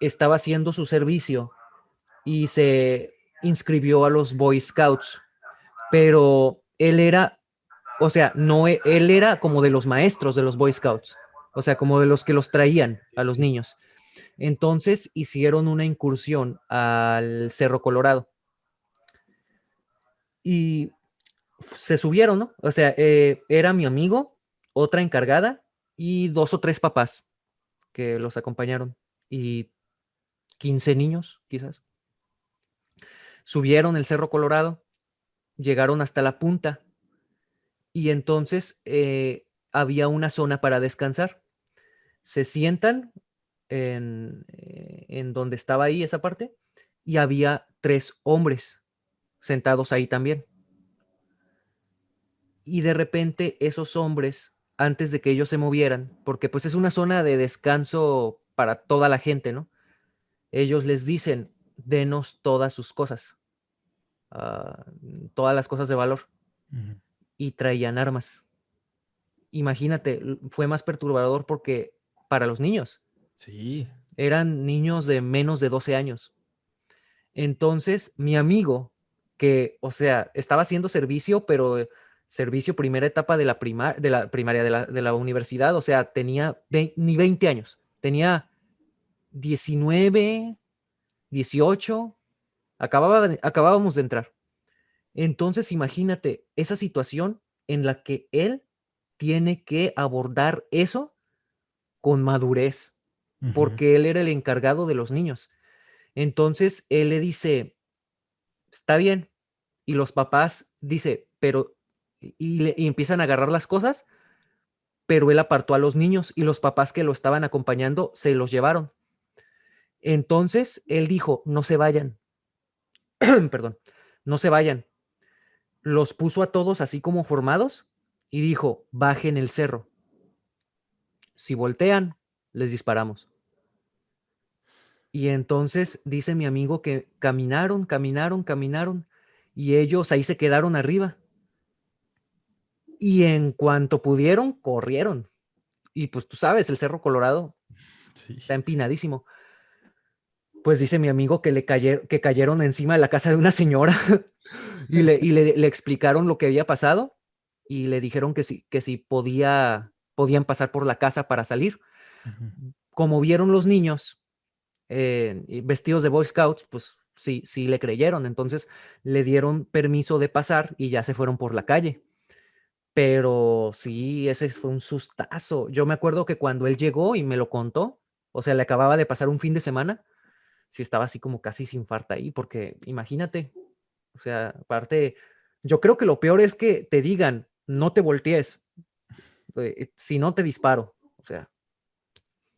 estaba haciendo su servicio y se inscribió a los Boy Scouts, pero él era, o sea, no, él era como de los maestros de los Boy Scouts, o sea, como de los que los traían a Sí, los sí. niños. Entonces hicieron una incursión al Cerro Colorado y se subieron, ¿no? O sea, era mi amigo, otra encargada y 2 o 3 papás que los acompañaron y 15 niños, quizás. Subieron el Cerro Colorado, llegaron hasta la punta y entonces había una zona para descansar. Se sientan en donde estaba ahí esa parte y había 3 hombres sentados ahí también. Y de repente esos hombres, antes de que ellos se movieran, porque pues es una zona de descanso para toda la gente, ¿no? Ellos les dicen, denos todas sus cosas, ah, todas las cosas de valor, Ujú. y traían armas. Imagínate, fue más perturbador porque para los niños, Sí. eran niños de menos de 12 años. Entonces, mi amigo, que, o sea, estaba haciendo servicio, pero servicio primera etapa de la, de la primaria, de la universidad, o sea, tenía ni 20 años, tenía 19, 18, acabábamos de entrar. Entonces, imagínate esa situación en la que él tiene que abordar eso con madurez, Ujú. porque él era el encargado de los niños. Entonces, él le dice, está bien. Y los papás dice, pero, y empiezan a agarrar las cosas, pero él apartó a los niños y los papás que lo estaban acompañando se los llevaron. Entonces él dijo, no se vayan, perdón, no se vayan. Los puso a todos así como formados y dijo, bajen el cerro. Si voltean, les disparamos. Y entonces dice mi amigo que caminaron, caminaron, caminaron y ellos ahí se quedaron arriba. Y en cuanto pudieron, corrieron. Y pues tú sabes, el Cerro Colorado Sí. está empinadísimo. Pues dice mi amigo que que cayeron encima de la casa de una señora y le explicaron lo que había pasado y le dijeron que si podían pasar por la casa para salir. Ujú. Como vieron los niños vestidos de Boy Scouts, pues sí, sí le creyeron. Entonces le dieron permiso de pasar y ya se fueron por la calle. Pero sí, ese fue un sustazo. Yo me acuerdo que cuando él llegó y me lo contó, o sea, le acababa de pasar un fin de semana, sí estaba así como casi sin farta ahí, porque imagínate, o sea, aparte, yo creo que lo peor es que te digan, no te voltees, si no te disparo, o sea,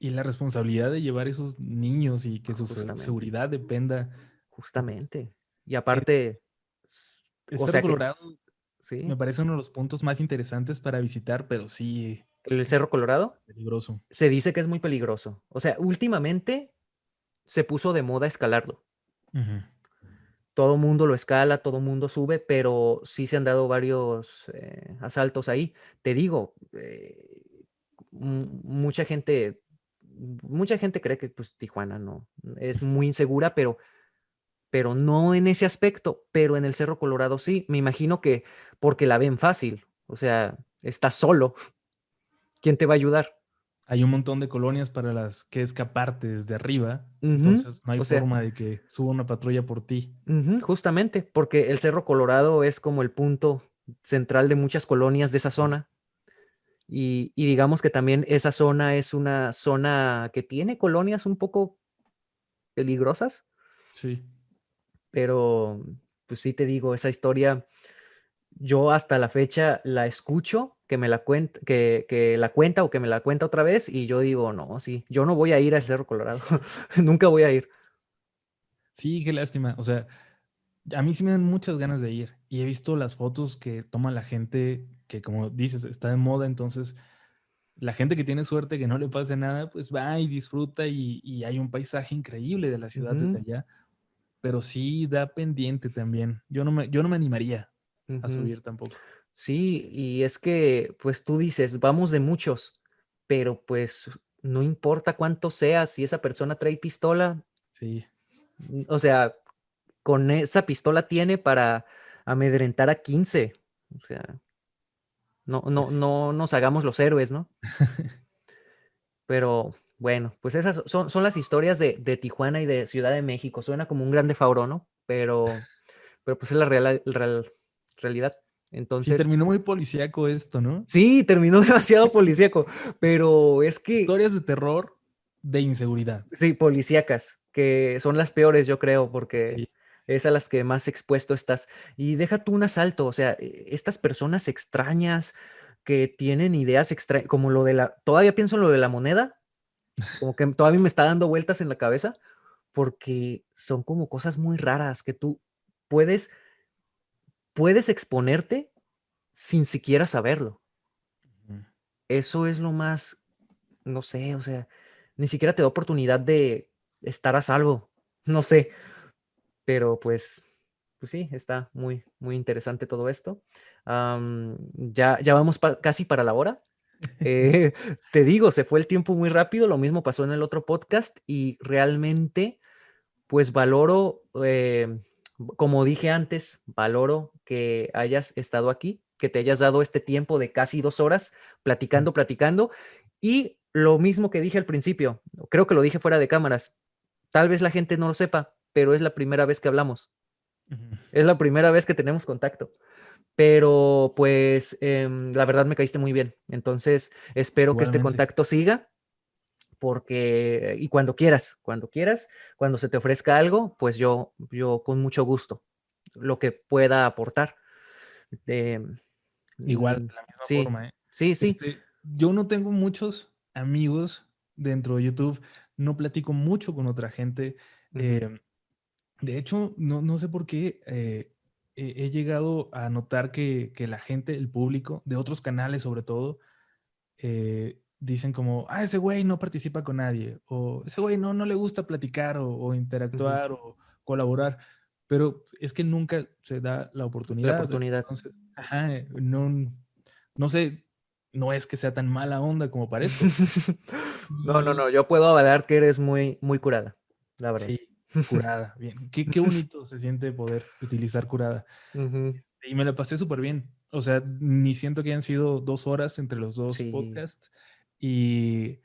Y la responsabilidad de llevar esos niños y que su justamente, seguridad dependa. justamente. Y Eh, aparte, el o Cerro sea que, Colorado me sí, parece uno de los puntos más interesantes para visitar, pero sí, el Cerro Colorado peligroso. se dice que es muy peligroso. O sea, últimamente se puso de moda escalarlo. Ujú. Todo mundo lo escala, todo mundo sube, pero sí se han dado varios asaltos ahí. Te digo, mucha gente cree que pues Tijuana no es muy insegura, pero no en ese aspecto, pero en el Cerro Colorado sí. Me imagino que porque la ven fácil, o sea, estás solo. ¿Quién te va a ayudar? Hay un montón de colonias para las que escaparte desde arriba, Ujú. entonces no hay O sea, forma de que suba una patrulla por ti. ujú, justamente, porque el Cerro Colorado es como el punto central de muchas colonias de esa Ujú. zona. Y digamos que también esa zona es una zona que tiene colonias un poco peligrosas, Sí. pero pues sí te digo, esa historia yo hasta la fecha la escucho, que me la cuenta, que la cuenta o que me la cuenta otra vez y yo digo, no, sí, yo no voy a ir al Cerro Colorado, nunca voy a ir. Sí, qué lástima. O sea, a mí sí me dan muchas ganas de ir y he visto las fotos que toma la gente que, como dices, está de moda, entonces la gente que tiene suerte que no le pase nada, pues va y disfruta y hay un paisaje increíble de la ciudad desde Ujú, allá, pero sí da pendiente también. Yo no me animaría a ujú. subir tampoco. Sí, y es que pues tú dices, vamos de muchos, pero pues no importa cuánto sea, si esa persona trae pistola, Sí, o sea, con esa pistola tiene para amedrentar a 15. O sea, pues sí. no nos hagamos los héroes, ¿no? Pero bueno, pues esas son las historias de Tijuana y de Ciudad de México. Suena como un grande fauro, ¿no? Pero pues es la realidad. Sí, Entonces, terminó muy policíaco esto, ¿no? sí, terminó demasiado policíaco, pero es que, Historias de terror, de inseguridad. sí, policíacas, que son las peores, yo creo, porque Sí. es a las que más expuesto estás. Y deja tú un asalto, o sea, estas personas extrañas que tienen ideas extrañas, como lo de todavía pienso en lo de la moneda, como que todavía me está dando vueltas en la cabeza, porque son como cosas muy raras que tú puedes, puedes exponerte sin siquiera saberlo. Ujú. Eso es lo más, no sé, o sea, ni siquiera te da oportunidad de estar a salvo, no sé, pero pues sí, está muy, muy interesante todo esto. Ya vamos casi para la hora. Eh, te digo, se fue el tiempo muy rápido, lo mismo pasó en el otro podcast y realmente, pues valoro, como dije antes, valoro que hayas estado aquí, que te hayas dado este tiempo de casi 2 horas platicando y lo mismo que dije al principio, creo que lo dije fuera de cámaras, tal vez la gente no lo sepa, pero es la primera vez que hablamos, Ujú. es la primera vez que tenemos contacto. Pero pues la verdad me caíste muy bien. Entonces espero que este Igualmente. contacto siga porque, y cuando quieras, cuando se te ofrezca algo, pues yo con mucho gusto, lo que pueda aportar. Eh, Igual, de la misma sí, forma, ¿eh? sí, sí. Yo no tengo muchos amigos dentro de YouTube, no platico mucho con otra gente. Ujú, eh, de hecho, no sé por qué he llegado a notar que la gente, el público, de otros canales sobre todo, dicen como, ese güey no participa con nadie, o ese güey no le gusta platicar o ujú. interactuar o colaborar, pero es que nunca se da la La oportunidad. oportunidad. Entonces, ajá, no sé, no es que sea tan mala onda como parezco. No, no, Y no, yo puedo avalar que eres muy, muy curada, la verdad. sí, curada, bien. Qué bonito se siente poder utilizar curada. Ujú, Y me la pasé súper bien. O sea, ni siento que hayan sido 2 horas entre los dos sí. podcasts. Y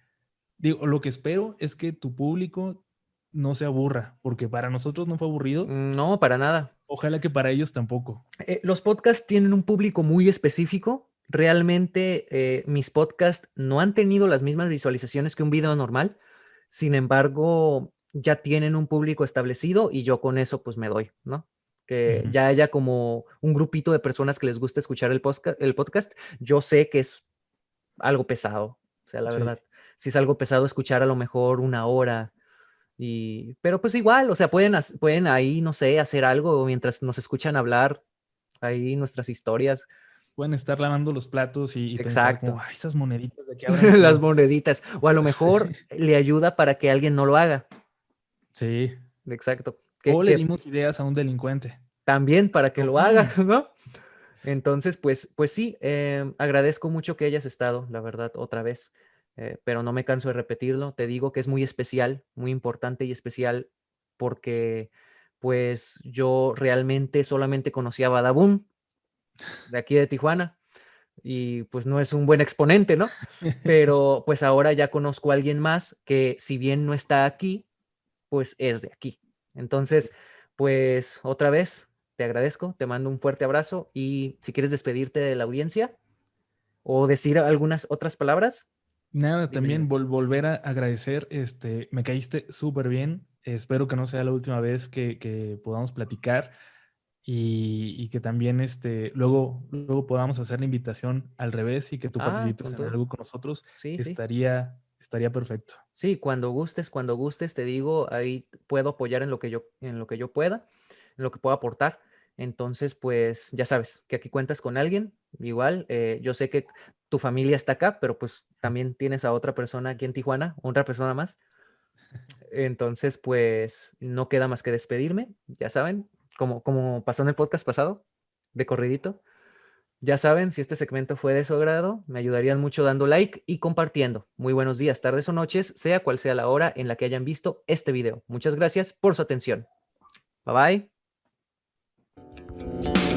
digo, lo que espero es que tu público no se aburra, porque para nosotros no fue aburrido. No, para nada. Ojalá que para ellos tampoco. Los podcasts tienen un público muy específico. Realmente mis podcasts no han tenido las mismas visualizaciones que un video normal. Sin embargo, ya tienen un público establecido y yo con eso pues me doy, ¿no? Que Ujú. ya haya como un grupito de personas que les gusta escuchar el podcast. Yo sé que es algo pesado, o sea, la Sí, verdad. Si es algo pesado escuchar a lo mejor 1 hora, pero pues igual, o sea, pueden ahí, no sé, hacer algo mientras nos escuchan hablar ahí nuestras historias. pueden estar lavando los platos y pensar como, Exacto. esas moneditas de qué habrán Las sido. moneditas. O a lo Sí, mejor le ayuda para que alguien no lo haga. sí. Exacto. O le dimos ideas a un delincuente. También para que Como, lo haga, ¿no? Entonces, pues sí, agradezco mucho que hayas estado, la verdad, otra vez. Pero no me canso de repetirlo. Te digo que es muy especial, muy importante y especial porque pues yo realmente solamente conocía a Badabun de aquí de Tijuana y pues no es un buen exponente, ¿no? Pero pues ahora ya conozco a alguien más que si bien no está aquí, pues es de aquí. Entonces, pues otra vez te agradezco, te mando un fuerte abrazo y si quieres despedirte de la audiencia o decir algunas otras palabras, Nada, también bienvenido. volver a agradecer, me caíste súper bien. Espero que no sea la última vez que podamos platicar y que también luego podamos hacer la invitación al revés y que tú participes Con en todo. algo con nosotros. Sí, sí. Estaría perfecto. Sí, cuando gustes, te digo, ahí puedo apoyar en lo que yo pueda, en lo que pueda aportar. Entonces, pues ya sabes que aquí cuentas con alguien. Igual, yo sé que tu familia está acá, pero pues también tienes a otra persona aquí en Tijuana, otra persona más. Entonces, pues no queda más que despedirme, ya saben, como pasó en el podcast pasado, de corridito. Ya saben, si este segmento fue de su agrado, me ayudarían mucho dando like y compartiendo. Muy buenos días, tardes o noches, sea cual sea la hora en la que hayan visto este video. Muchas gracias por su atención. Bye bye.